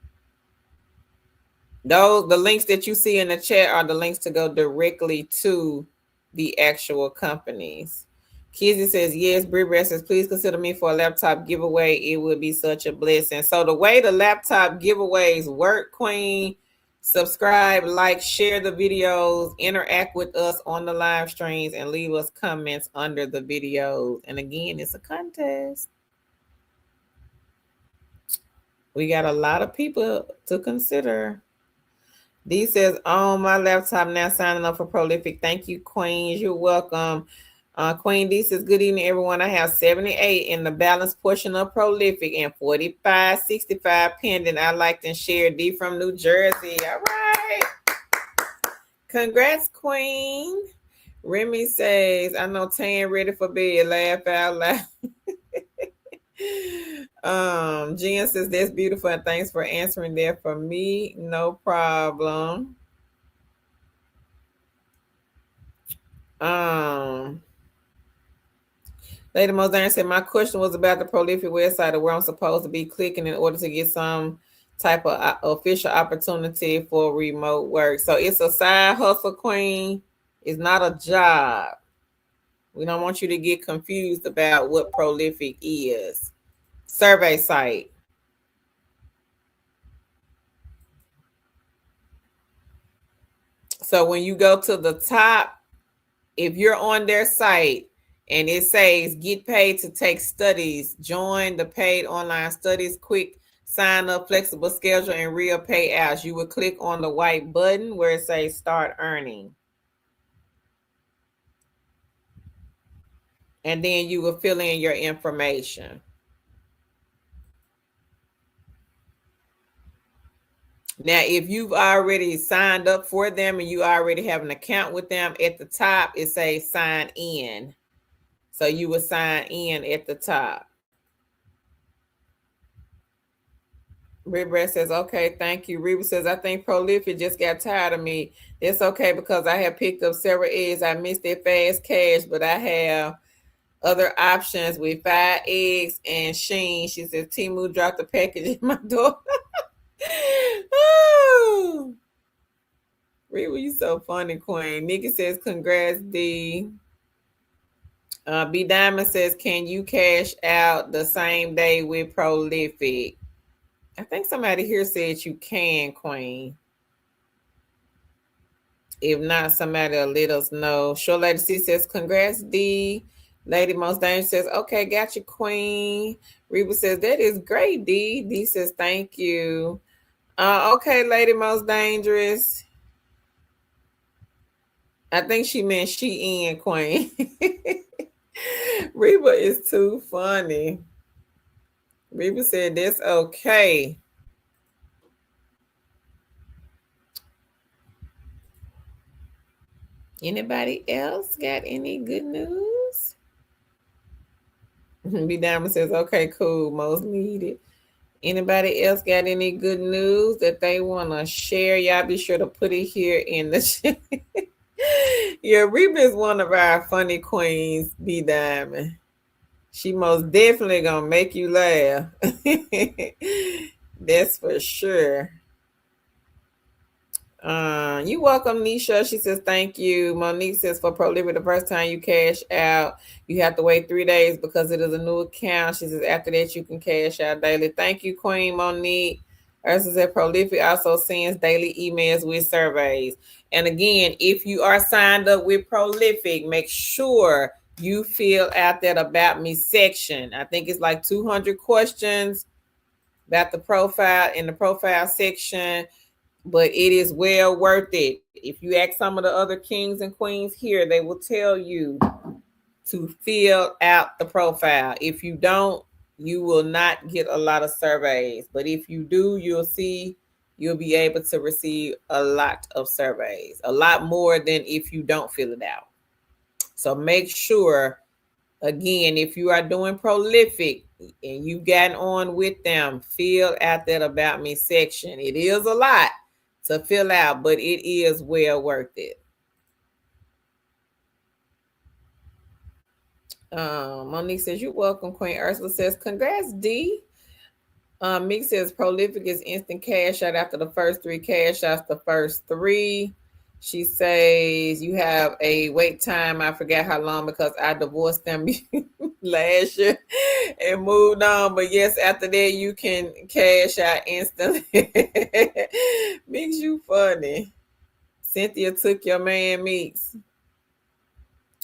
The links that you see in the chat are the links to go directly to the actual companies. Kizzy says, yes, Brie says, please consider me for a laptop giveaway. It would be such a blessing. So the way the laptop giveaways work, Queen, subscribe, like, share the videos, interact with us on the live streams, and leave us comments under the videos. And again, it's a contest. We got a lot of people to consider. D says, on my laptop now, signing up for Prolific. Thank you, Queens. You're welcome. Queen D says, good evening, everyone. I have 78 in the balance portion of Prolific and 45.65 pending. I liked and shared. D from New Jersey. All right. Congrats, Queen. Remy says, I know Tan ready for bed. Laugh out loud. Jen says, that's beautiful, and thanks for answering that for me. No problem. Lady Mozart said, my question was about the Prolific website, where I'm supposed to be clicking in order to get some type of official opportunity for remote work. So it's a side hustle, Queen. It's not a job. We don't want you to get confused about what Prolific is. Survey site. So when you go to the top, if you're on their site and it says get paid to take studies, join the paid online studies, quick sign up, flexible schedule, and real payouts, you would click on the white button where it says start earning. And then you will fill in your information. Now, if you've already signed up for them and you already have an account with them, at the top, it says sign in. So you will sign in at the top. Reba says, okay, thank you. Reba says, I think Prolific just got tired of me. It's okay because I have picked up several eggs. I missed their fast cash, but I have other options with 5 eggs and Sheen. She says, Timu dropped the package in my door. Oh. Reba, you so funny, Queen. Nikki says, congrats, D. B Diamond says, can you cash out the same day with Prolific? I think somebody here said you can, Queen. If not, somebody will let us know. Sure Lady C says, congrats, D. Lady Most Dangerous says, okay, got you, Queen. Reba says, that is great, D. D says, thank you. Okay, Lady Most Dangerous. I think she meant she in, Queen. Reba is too funny. Reba said, that's okay. Anybody else got any good news? B Diamond says, okay, cool, most needed. Anybody else got any good news that they want to share? Y'all be sure to put it here in the chat. Yeah, Reba is one of our funny queens, B Diamond. She most definitely gonna make you laugh. That's for sure. You welcome, Nisha. She says, thank you. Monique says, for Prolific, the first time you cash out, you have to wait 3 days because it is a new account. She says, after that, you can cash out daily. Thank you, Queen Monique. Ursa said, Prolific also sends daily emails with surveys. And again, if you are signed up with Prolific, make sure you fill out that About Me section. I think it's like 200 questions about the profile in the profile section. But it is well worth it. If you ask some of the other kings and queens here, they will tell you to fill out the profile. If you don't, you will not get a lot of surveys. But if you do, you'll be able to receive a lot of surveys, a lot more than if you don't fill it out. So make sure, again, if you are doing Prolific and you've gotten on with them, fill out that About Me section. It is a lot to fill out, but it is well worth it. Monique says, "You're welcome." Queen Ursula says, "Congrats, D." Meek says, "Prolific is instant cash out after the first three cash outs, the first three." She says, "You have a wait time. I forgot how long because I divorced them last year and moved on. But yes, after that, you can cash out instantly." Meeks, you funny. Cynthia took your man, Meeks.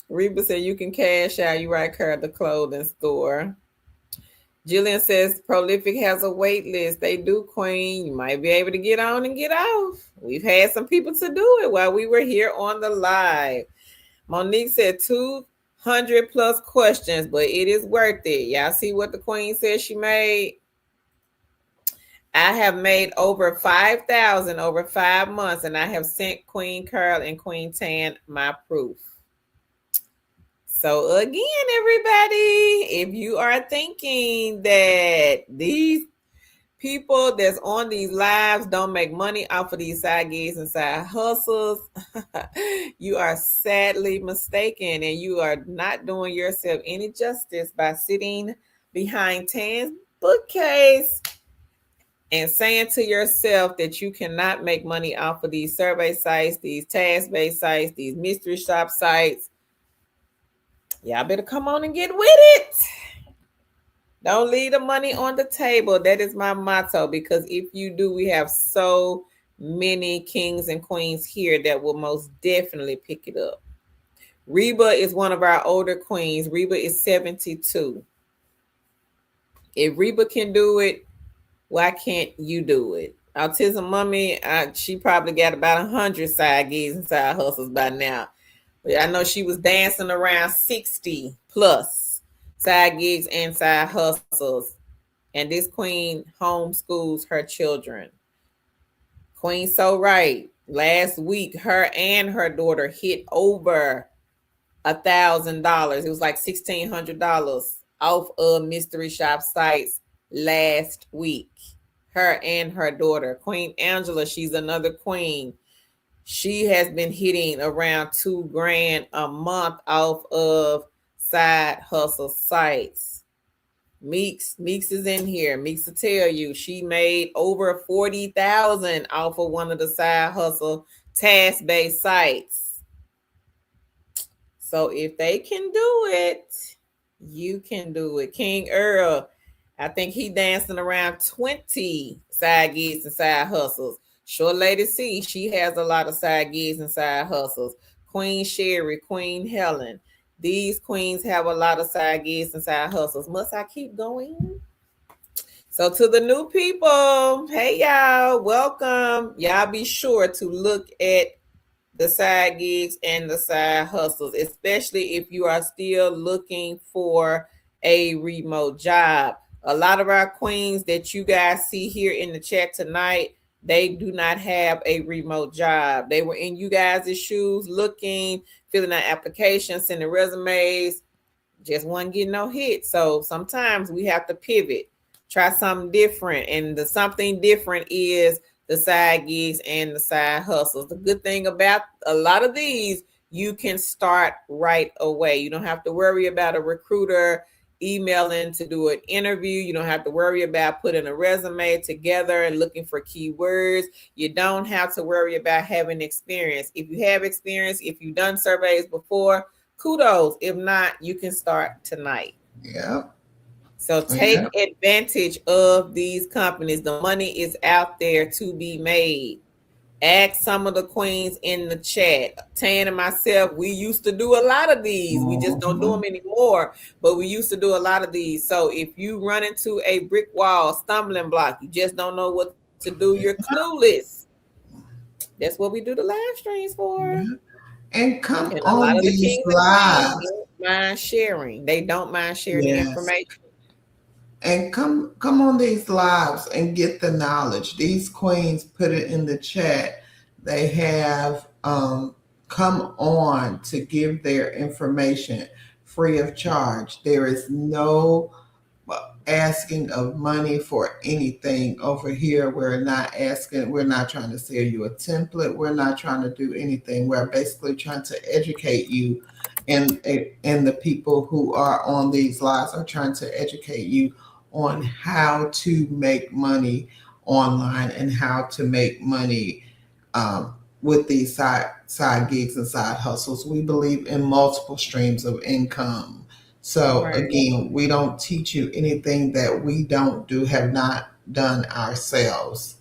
Reba said, "You can cash out. You right here at the clothing store." Jillian says, "Prolific has a wait list." They do, Queen. You might be able to get on and get off. We've had some people to do it while we were here on the live. Monique said 200 plus questions, but it is worth it. Y'all see what the Queen said she made? I have made over 5,000 over 5 months, and I have sent Queen Carl and Queen Tan my proof. So again, everybody, if you are thinking that these people that's on these lives don't make money off of these side gigs and side hustles, you are sadly mistaken, and you are not doing yourself any justice by sitting behind Tan's bookcase and saying to yourself that you cannot make money off of these survey sites, these task-based sites, these mystery shop sites. Y'all better come on and get with it. Don't leave the money on the table. That is my motto, because if you do, we have so many kings and queens here that will most definitely pick it up. Reba is one of our older queens. Reba is 72. If Reba can do it, why can't you do it? Autism Mummy, she probably got about 100 side gigs and side hustles by now. I know she was dancing around 60 plus side gigs and side hustles. And this queen homeschools her children. Queen so right. Last week, her and her daughter hit over $1,000. It was like $1,600 off of mystery shop sites last week. Her and her daughter. Queen Angela, she's another queen. She has been hitting around $2,000 a month off of side hustle sites. Meeks is in here. Meeks will tell you she made over 40,000 off of one of the side hustle task-based sites. So if they can do it, you can do it. King Earl, I think he dancing around 20 side gigs and side hustles. Sure Lady C, she has a lot of side gigs and side hustles. Queen Sherry, Queen Helen. These queens have a lot of side gigs and side hustles. Must I keep going? So to the new people, hey y'all, welcome. Y'all be sure to look at the side gigs and the side hustles, especially if you are still looking for a remote job. A lot of our queens that you guys see here in the chat tonight, they do not have a remote job. They were in you guys' shoes looking, filling out applications, sending resumes, just wasn't getting no hit. So sometimes we have to pivot, try something different. And the something different is the side gigs and the side hustles. The good thing about a lot of these, you can start right away. You don't have to worry about a recruiter emailing to do an interview. You don't have to worry about putting a resume together and looking for keywords. You don't have to worry about having experience. If you have experience, if you've done surveys before, kudos. If not, you can start tonight. Yeah. So take advantage of these companies. The money is out there to be made. Ask some of the queens in the chat. Tan and myself, we used to do a lot of these. We just don't do them anymore, but we used to do a lot of these. So if you run into a brick wall, stumbling block, you just don't know what to do, you're clueless. That's what we do the live streams for. And come on these lives. mind sharing. They don't mind sharing the Yes. information. And come on these lives and get the knowledge. These queens put it in the chat. They have come on to give their information free of charge. There is no asking of money for anything over here. We're not asking, we're not trying to sell you a template. We're not trying to do anything. We're basically trying to educate you, and the people who are on these lives are trying to educate you on how to make money online and how to make money with these side gigs and side hustles. We believe in multiple streams of income. So Right. again, we don't teach you anything that we don't do, have not done ourselves.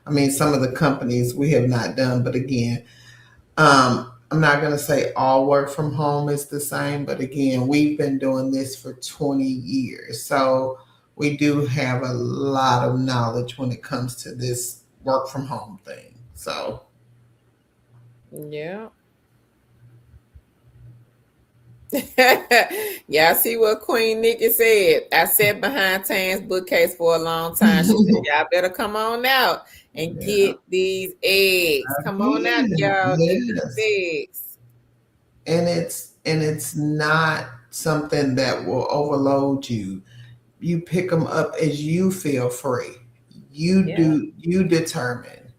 I mean, some of the companies we have not done, but again, I'm not going to say all work from home is the same, but again, we've been doing this for 20 years. So we do have a lot of knowledge when it comes to this work from home thing. So, Yeah. Yeah, I see what Queen Nikki said. I sat behind Tan's bookcase for a long time. She said, y'all better come on out and yeah, get these eggs. Come on out, again, y'all. Get yes. these eggs. And it's not something that will overload you. You pick them up as you feel free. Yeah, You determine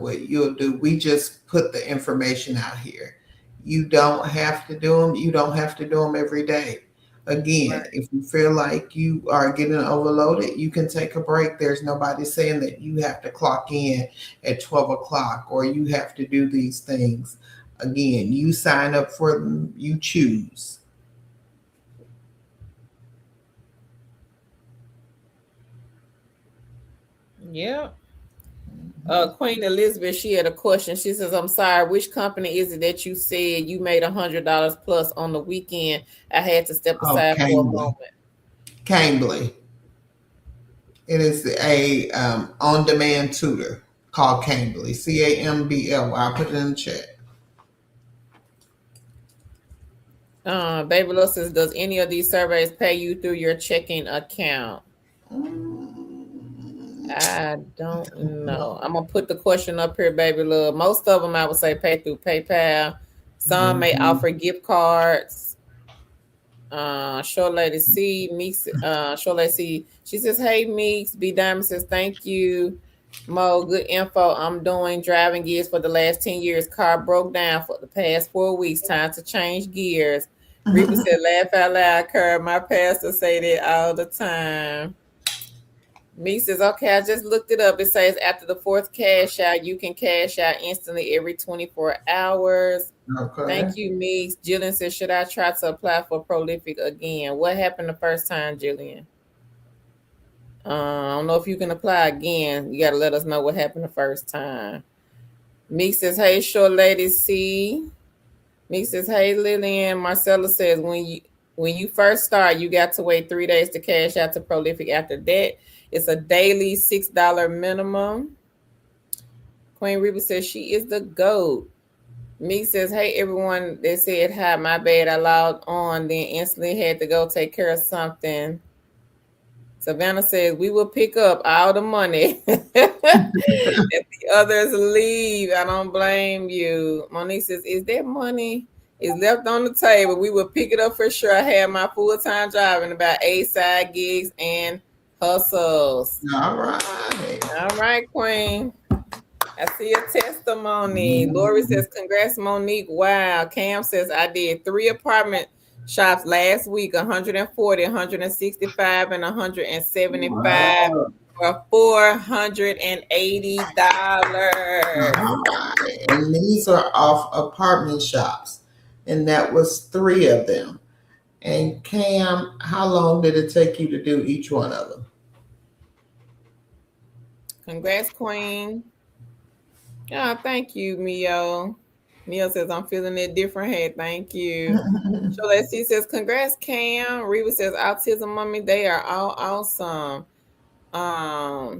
what you'll do. We just put the information out here. You don't have to do them. You don't have to do them every day. Again, right. if you feel like you are getting overloaded, you can take a break. There's nobody saying that you have to clock in at 12 o'clock or you have to do these things. Again, you sign up for them, you choose. Yeah. Queen Elizabeth, she had a question. She says, I'm sorry, which company is it that you said you made $100 plus on the weekend? I had to step Oh, aside for a Cambly. moment. Cambly. It is a on-demand tutor called Cambly. Cambly. I'll put it in the chat. Baby Love says, does any of these surveys pay you through your checking account? Mm, I don't no. know. I'm gonna put the question up here, baby love. Most of them I would say pay through PayPal. Some may Mhm. offer gift cards. Short Lady C, Meeks, Short Lady C. She says, hey Meeks, B Diamond says, thank you. Mo, good info. I'm doing driving gears for the last 10 years. Car broke down for the past 4 weeks. Time to change gears. Reba said, laugh out loud, Kurt. My pastor say that all the time. Me says, okay, I just looked it up. It says after the fourth cash out, you can cash out instantly every 24 hours. Okay. Thank you, Meeks. Jillian says, should I try to apply for Prolific again? What happened the first time, Jillian? I don't know if you can apply again. You got to let us know what happened the first time. Meeks says, hey, short lady C. Meeks says, hey, Lillian. Marcella says, when you first start, you got to wait 3 days to cash out to Prolific. After that, it's a daily $6 minimum. Queen Reba says she is the GOAT. Me says, hey everyone, they said hi, my bad, I logged on, then instantly had to go take care of something. Savannah says, we will pick up all the money that the others leave. I don't blame you. Monique says, is there money? Is left on the table. We will pick it up for sure. I have my full-time job and about 8 side gigs and hustles. All right. All right, Queen. I see a testimony. Lori Mhm. says, congrats, Monique. Wow. Cam says, I did 3 apartment shops last week, 140, 165, and 175 Wow. for $480. All right. And these are off apartment shops. And that was 3 of them. And Cam, how long did it take you to do each one of them? Congrats, Queen. Oh, thank you, Mio. Mio says, I'm feeling it different. Hey, thank you. Let's see says, congrats, Cam. Reba says, autism mommy, they are all awesome.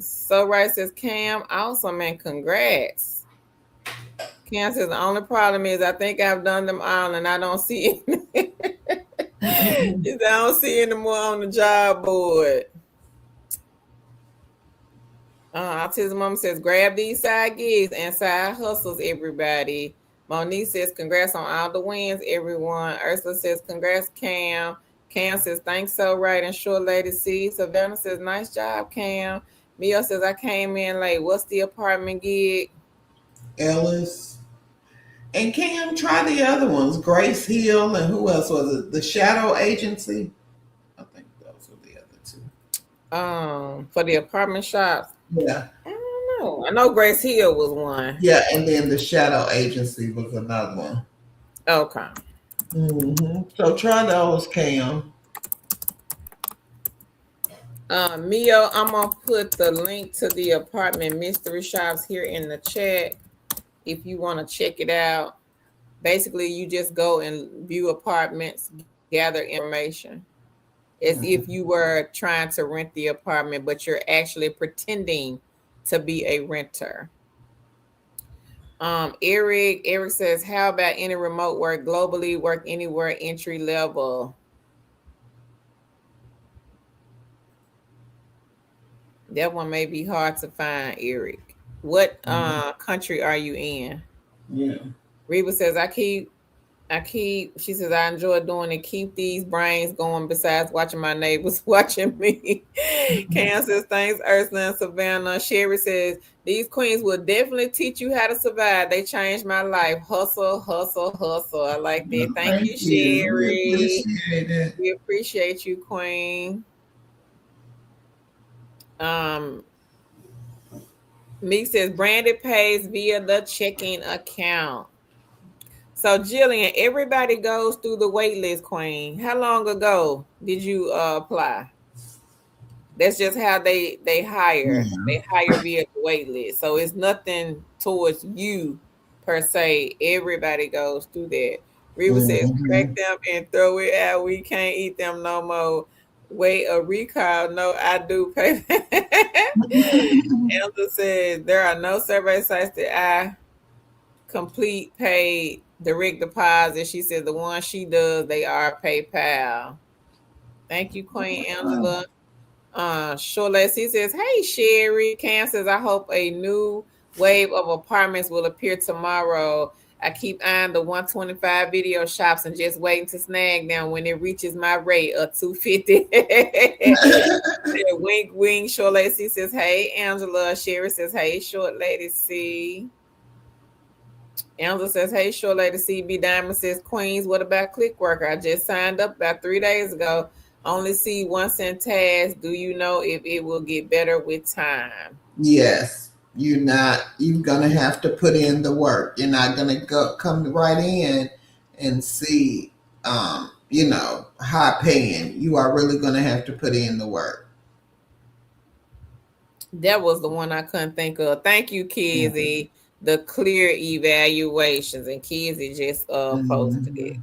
So right says, Cam, awesome and congrats. Cam says, the only problem is I think I've done them all and I don't see it. He said, I don't see anymore on the job board. Autism Mama says, grab these side gigs and side hustles, everybody. Monique says, congrats on all the wins, everyone. Ursula says, congrats, Cam. Cam says, thanks, so right. And Short Lady C. Savannah says, nice job, Cam. Mia says, I came in late. What's the apartment gig? Ellis. And Cam, try the other ones. Grace Hill, and who else was it? The Shadow Agency. I think those were the other two. For the apartment shops. Yeah. I don't know. I know Grace Hill was one. Yeah, and then the Shadow Agency was another one. Okay. So try those, Cam. Mio, I'm gonna put the link to the apartment mystery shops here in the chat if you want to check it out. Basically, you just go and view apartments, gather information as if you were trying to rent the apartment, but you're actually pretending to be a renter. Eric says, how about any remote work globally, work anywhere, entry level? That one may be hard to find, Eric. What country are you in? Yeah. Reba says, she says, I enjoy doing it. Keep these brains going besides watching my neighbors watching me. Cam says, thanks, Ursula and Savannah. Sherry says, these queens will definitely teach you how to survive. They changed my life. Hustle, hustle, hustle. I like that. Thank you, Sherry. We appreciate it. We appreciate you, Queen. Meek says, branded pays via the checking account. So, Jillian, everybody goes through the wait list, Queen. How long ago did you apply? That's just how they hire. Yeah. They hire via the wait list. So it's nothing towards you per se. Everybody goes through that. Reba says, crack them and throw it out. We can't eat them no more. Wait, a recall. No, I do pay. Elder says, there are no survey sites that I complete paid direct deposit. She said the one she does, they are PayPal. Thank you, Queen Angela. Shoreless, he says, hey, Sherry. Cam says, I hope a new wave of apartments will appear tomorrow. I keep eyeing the 125 video shops and just waiting to snag them when it reaches my rate of 250. Wink, wink. Short Lady C says, hey, Angela. Sherry says, hey, Short Lady C. Angela says, hey, Short Lady C. B Diamond says, Queens, what about Click Worker? I just signed up about 3 days ago. Only see once in task. Do you know if it will get better with time? Yes. You're gonna have to put in the work. You're not gonna come right in and see high paying. You are really gonna have to put in the work. That was the one I couldn't think of. Thank you, Kizzy. The clear evaluations, and Kizzy just posted it.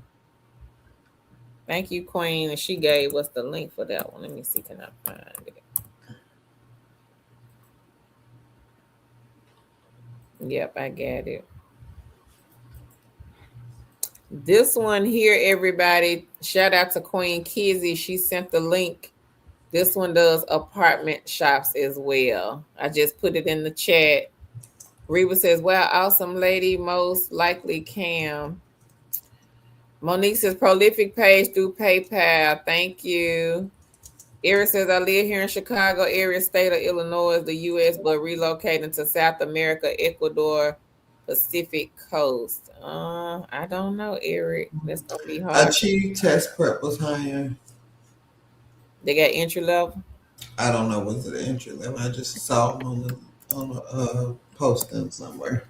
Thank you, Queen. And she gave us the link for that one. Let me see, can I find it? Yep, I got it. This one here, everybody, shout out to Queen Kizzy. She sent the link. This one does apartment shops as well. I just put it in the chat. Reba says, well, awesome lady, most likely Cam. Monique says, prolific page through PayPal. Thank you. Eric says, I live here in Chicago area, state of Illinois, the U.S., but relocating to South America, Ecuador, Pacific Coast. I don't know, Eric. That's going to be hard. Achieve test prep was higher. They got entry level? I don't know, was it entry level? I just saw them on a posting somewhere.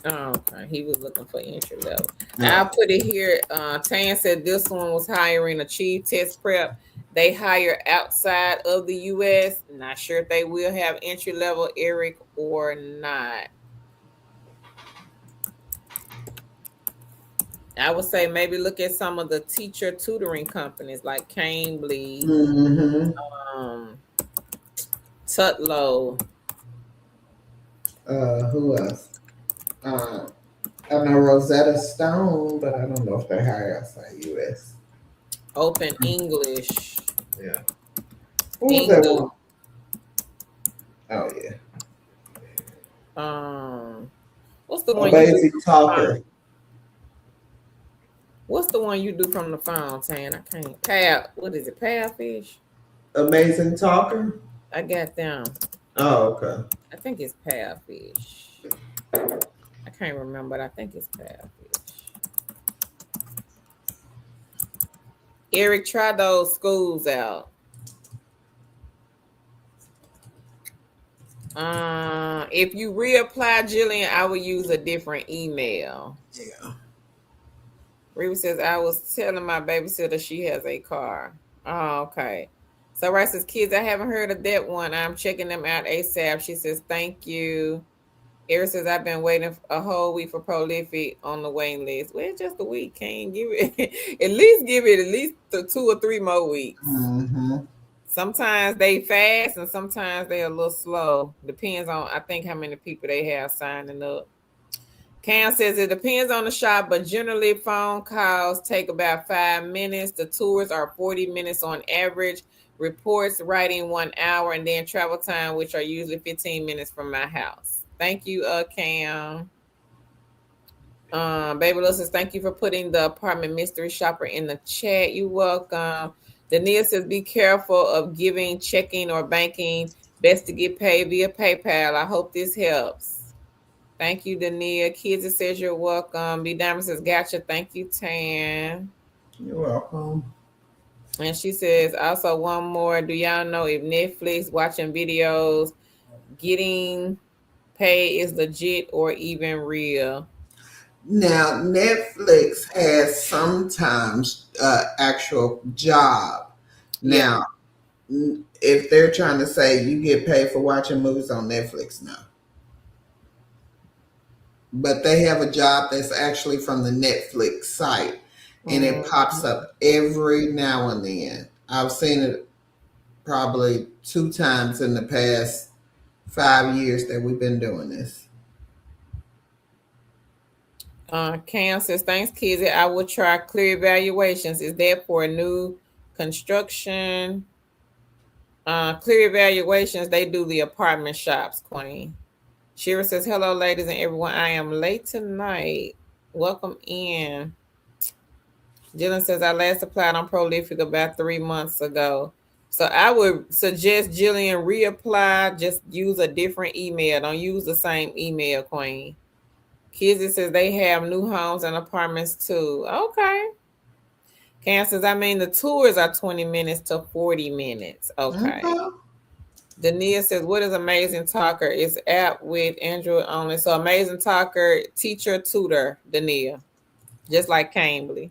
Oh, okay. He was looking for entry level. Yeah. I'll put it here. Tan said this one was hiring Achieve Test Prep. They hire outside of the U.S. Not sure if they will have entry level, Eric, or not. I would say maybe look at some of the teacher tutoring companies like Cambly, Tutlow. Who else? I know Rosetta Stone, but I don't know if they hire outside U.S. Open English. Yeah. What was that English. one? Oh yeah. Um, what's the one you do Amazing from the talker. phone? What's the one you do from the phone, Tan? I can't. Pal, what is it? Palfish? Amazing talker. I got them. Oh, okay. I think it's Palfish. I can't remember, but I think it's Palfish. Eric, try those schools out. If you reapply, Jillian, I would use a different email. Yeah. Reba says, I was telling my babysitter she has a car. Oh, okay. So Rice says, kids, I haven't heard of that one. I'm checking them out ASAP. She says, thank you. Eric says, I've been waiting a whole week for Prolific on the waiting list. Well, it's just a week. Can't give it give it at least 2 or 3 more weeks. Mm-hmm. Sometimes they fast and sometimes they're a little slow. Depends on, I think, how many people they have signing up. Cam says it depends on the shop, but generally phone calls take about 5 minutes. The tours are 40 minutes on average. Reports writing 1 hour, and then travel time, which are usually 15 minutes from my house. Thank you, Cam. Baby Lil says, thank you for putting the apartment mystery shopper in the chat. You welcome. Dania says, be careful of giving, checking, or banking. Best to get paid via PayPal. I hope this helps. Thank you, Dania. Kids, it says you're welcome. B Diamond says, gotcha. Thank you, Tan. You're welcome. And she says, also one more. Do y'all know if Netflix watching videos getting paid is legit or even real? Now, Netflix has sometimes actual job. Yeah. Now, if they're trying to say you get paid for watching movies on Netflix, no. But they have a job that's actually from the Netflix site, and it pops up every now and then. I've seen it probably 2 times in the past 5 years that we've been doing this. Cam says, thanks, kids. I will try clear evaluations. Is that for new construction? Clear evaluations, they do the apartment shops, Queen. Shira says, hello, ladies and everyone. I am late tonight. Welcome in. Jillian says, I last applied on Prolific about 3 months ago. So I would suggest Jillian reapply. Just use a different email. Don't use the same email, Queen. Kids, says they have new homes and apartments too. Okay. Cam says, I mean, the tours are 20 minutes to 40 minutes. Okay. Dania says, what is Amazing Talker? It's app with Android only. So Amazing Talker, teacher, tutor, Dania. Just like Cambly.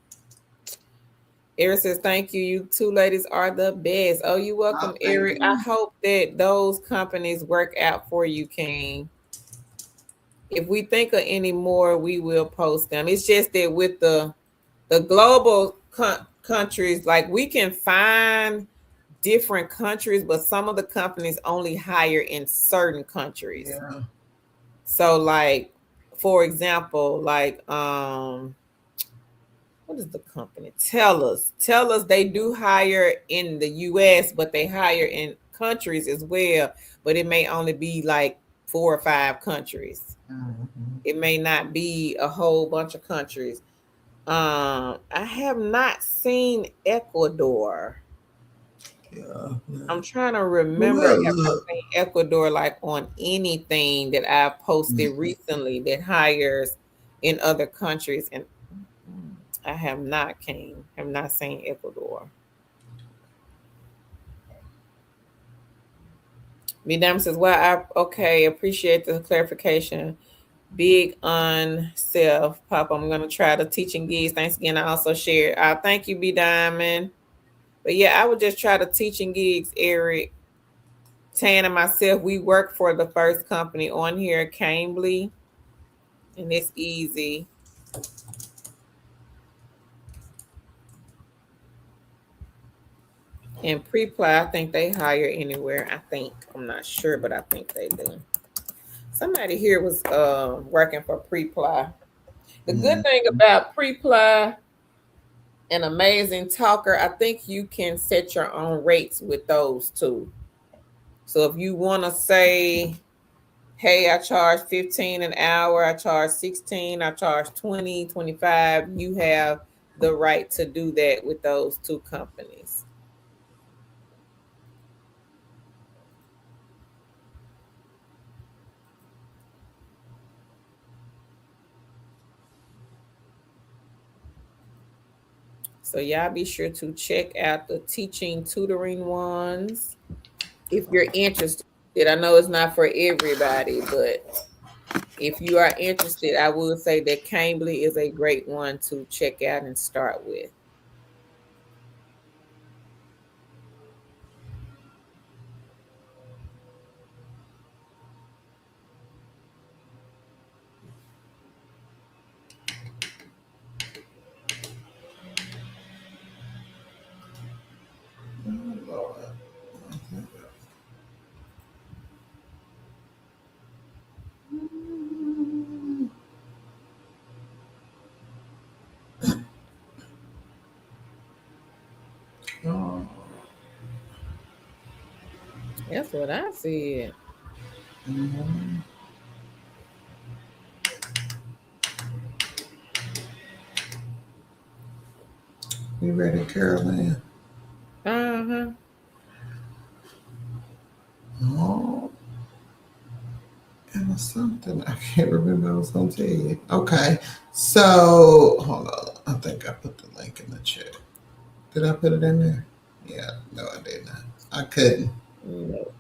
Eric says, thank you. You two ladies are the best. Oh, you're welcome, Eric. I hope that those companies work out for you, King. If we think of any more, we will post them. It's just that with the global countries, like we can find different countries, but some of the companies only hire in certain countries. Yeah. So like, for example, like what is the company? Tellus. They do hire in the US, but they hire in countries as well, but it may only be like 4 or 5 countries. Mm-hmm. It may not be a whole bunch of countries. I have not seen Ecuador. Yeah. I'm trying to remember if I've seen Ecuador like on anything that I posted recently that hires in other countries, and I have not seen Ecuador. Madame says, well, okay, appreciate the clarification. Big on self, Papa. I'm gonna try the teaching gigs. Thanks again. I also shared. Thank you, B Diamond. But yeah, I would just try the teaching gigs, Eric. Tan and myself, we work for the first company on here, Cambly, and it's easy. And Preply, I think they hire anywhere. I'm not sure, but I think they do. Somebody here was working for Preply. The good thing about Preply, an amazing talker, I think you can set your own rates with those two. So if you want to say, hey, I charge 15 an hour, I charge 16, I charge 20, 25, you have the right to do that with those two companies. So y'all be sure to check out the teaching tutoring ones if you're interested. I know it's not for everybody, but if you are interested, I would say that Cambly is a great one to check out and start with. Oh, That's what I said. mhm. You ready, Carolyn? Uh-huh. Oh, it was something. I can't remember. I was going to tell you. Okay. So, hold on. I think I put the link in the chat. Did I put it in there? Yeah. No, I did not. I couldn't. No.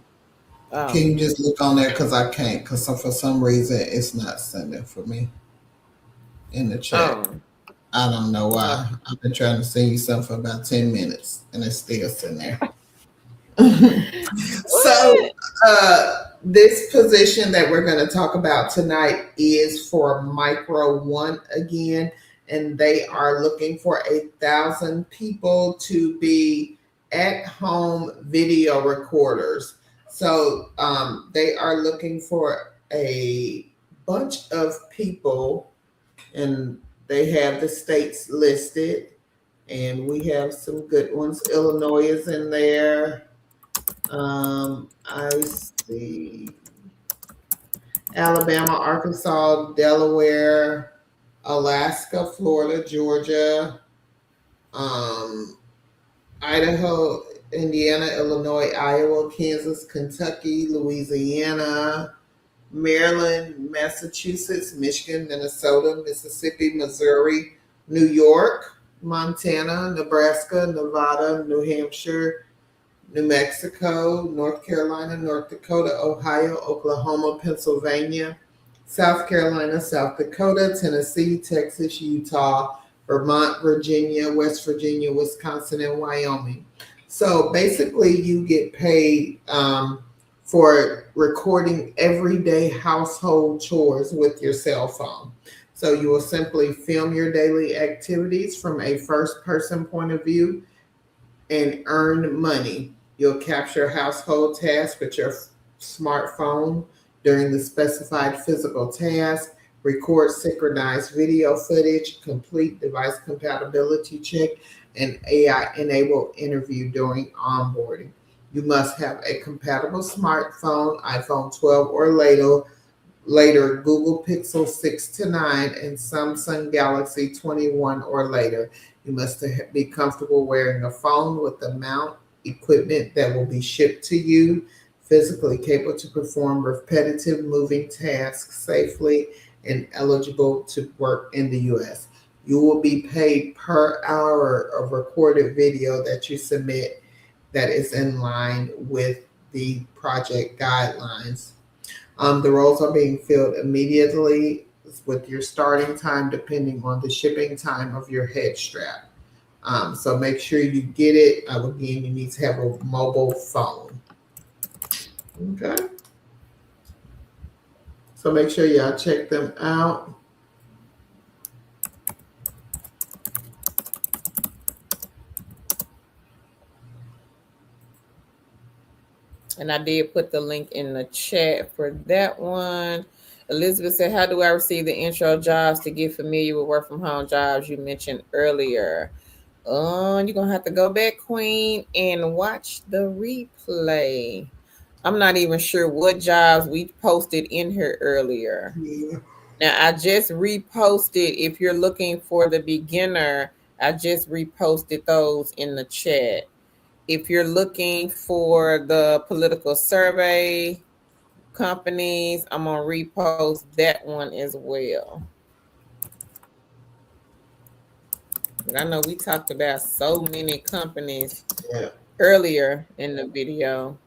Oh. Can you just look on there? Because I can't. Because for some reason, it's not sending for me in the chat. Oh. I don't know Oh. why. I've been trying to send you something for about 10 minutes and it's still sitting there. So, What? this position that we're going to talk about tonight is for Micro One again, and they are looking for 1,000 people to be at home video recorders. So, they are looking for a bunch of people, and they have the states listed, and we have some good ones. Illinois is in there. I see Alabama, Arkansas, Delaware, Alaska, Florida, Georgia, um, Idaho, Indiana, Illinois, Iowa, Kansas, Kentucky, Louisiana, Maryland, Massachusetts, Michigan, Minnesota, Mississippi, Missouri, New York, Montana, Nebraska, Nevada, New Hampshire, New Mexico, North Carolina, North Dakota, Ohio, Oklahoma, Pennsylvania, South Carolina, South Dakota, Tennessee, Texas, Utah, Vermont, Virginia, West Virginia, Wisconsin, and Wyoming. So basically, you get paid for recording everyday household chores with your cell phone. So you will simply film your daily activities from a first person point of view and earn money. You'll capture household tasks with your smartphone during the specified physical task, record synchronized video footage, complete device compatibility check, and AI enabled interview during onboarding. You must have a compatible smartphone, iPhone 12 or later Google Pixel 6 to 9, and Samsung Galaxy 21 or later. You must be comfortable wearing a phone with the mount equipment that will be shipped to you, physically capable to perform repetitive moving tasks safely, and eligible to work in the US. You will be paid per hour of recorded video that you submit that is in line with the project guidelines. The roles are being filled immediately with your starting time depending on the shipping time of your head strap. So make sure you get it. Again, you need to have a mobile phone. Okay. So make sure y'all check them out. And I did put the link in the chat for that one. Elizabeth said, how do I receive the intro jobs to get familiar with work from home jobs you mentioned earlier? You're gonna have to go back, Queen, and watch the replay. I'm not even sure what jobs we posted in here earlier. Yeah. Now I just reposted. If you're looking for the beginner, I just reposted those in the chat. If you're looking for the political survey companies, I'm gonna repost that one as well. But I know we talked about so many companies Yeah. earlier in the video.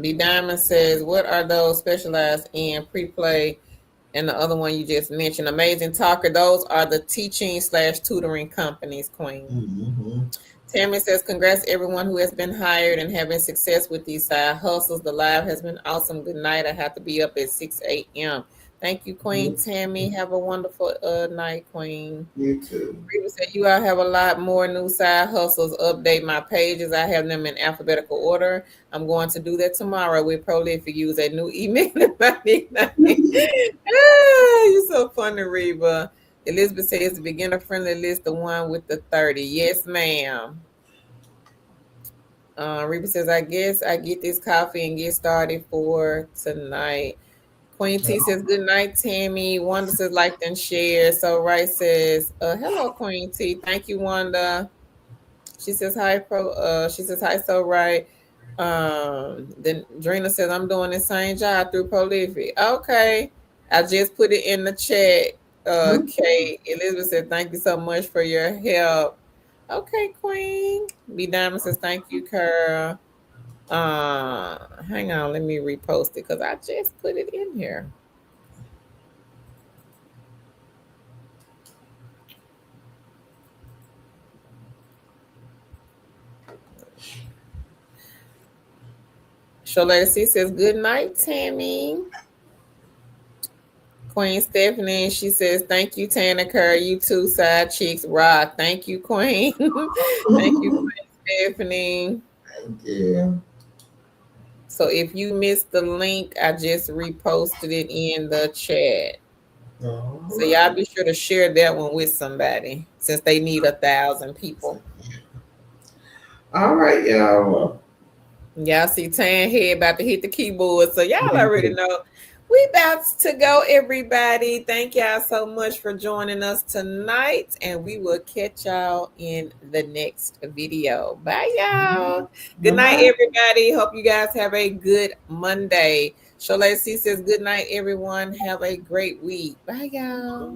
B Diamond says, "What are those specialized in pre-play?" And the other one you just mentioned, Amazing Talker. Those are the teaching slash tutoring companies, Queen. Mm-hmm. Tammy says, "Congrats everyone who has been hired and having success with these side hustles. The live has been awesome. Good night. I have to be up at 6 a.m. Thank you, Queen Tammy. Have a wonderful night, Queen." You too. Rita said, "You all have a lot more new side hustles. Update my pages. I have them in alphabetical order. I'm going to do that tomorrow with Prolific. Use a new email." You're so funny, Reba. Elizabeth says, "The beginner friendly list, the one with the 30. Yes, ma'am." Reba says, "I guess I get this coffee and get started for tonight." Queen T says, "Good night, Tammy." Wanda says, "Like and share." So Right says, "Hello, Queen T. Thank you, Wanda." She says, "Hi, pro." She says, "Hi, so right." Then Drina says, "I'm doing the same job through Prolific." Okay, I just put it in the chat. Kate Elizabeth said, "Thank you so much for your help." Okay, Queen. B Diamond says, "Thank you, Carl." Hang on, let me repost it because I just put it in here. Sholetta C says, "Good night, Tammy." Queen Stephanie, she says, "Thank you, Tana Kerr. You too, side chicks rock." Thank you, Queen. Thank you, Queen Stephanie. Thank you. So if you missed the link, I just reposted it in the chat. All So y'all right. be sure to share that one with somebody since they need 1,000 people. All right, y'all. Y'all see Tan head about to hit the keyboard. So y'all already know we about to go, everybody. Thank y'all so much for joining us tonight. And we will catch y'all in the next video. Bye, y'all. Good Bye night, bye. everybody. Hope you guys have a good Monday. Shola C says, "Good night, everyone. Have a great week." Bye, y'all.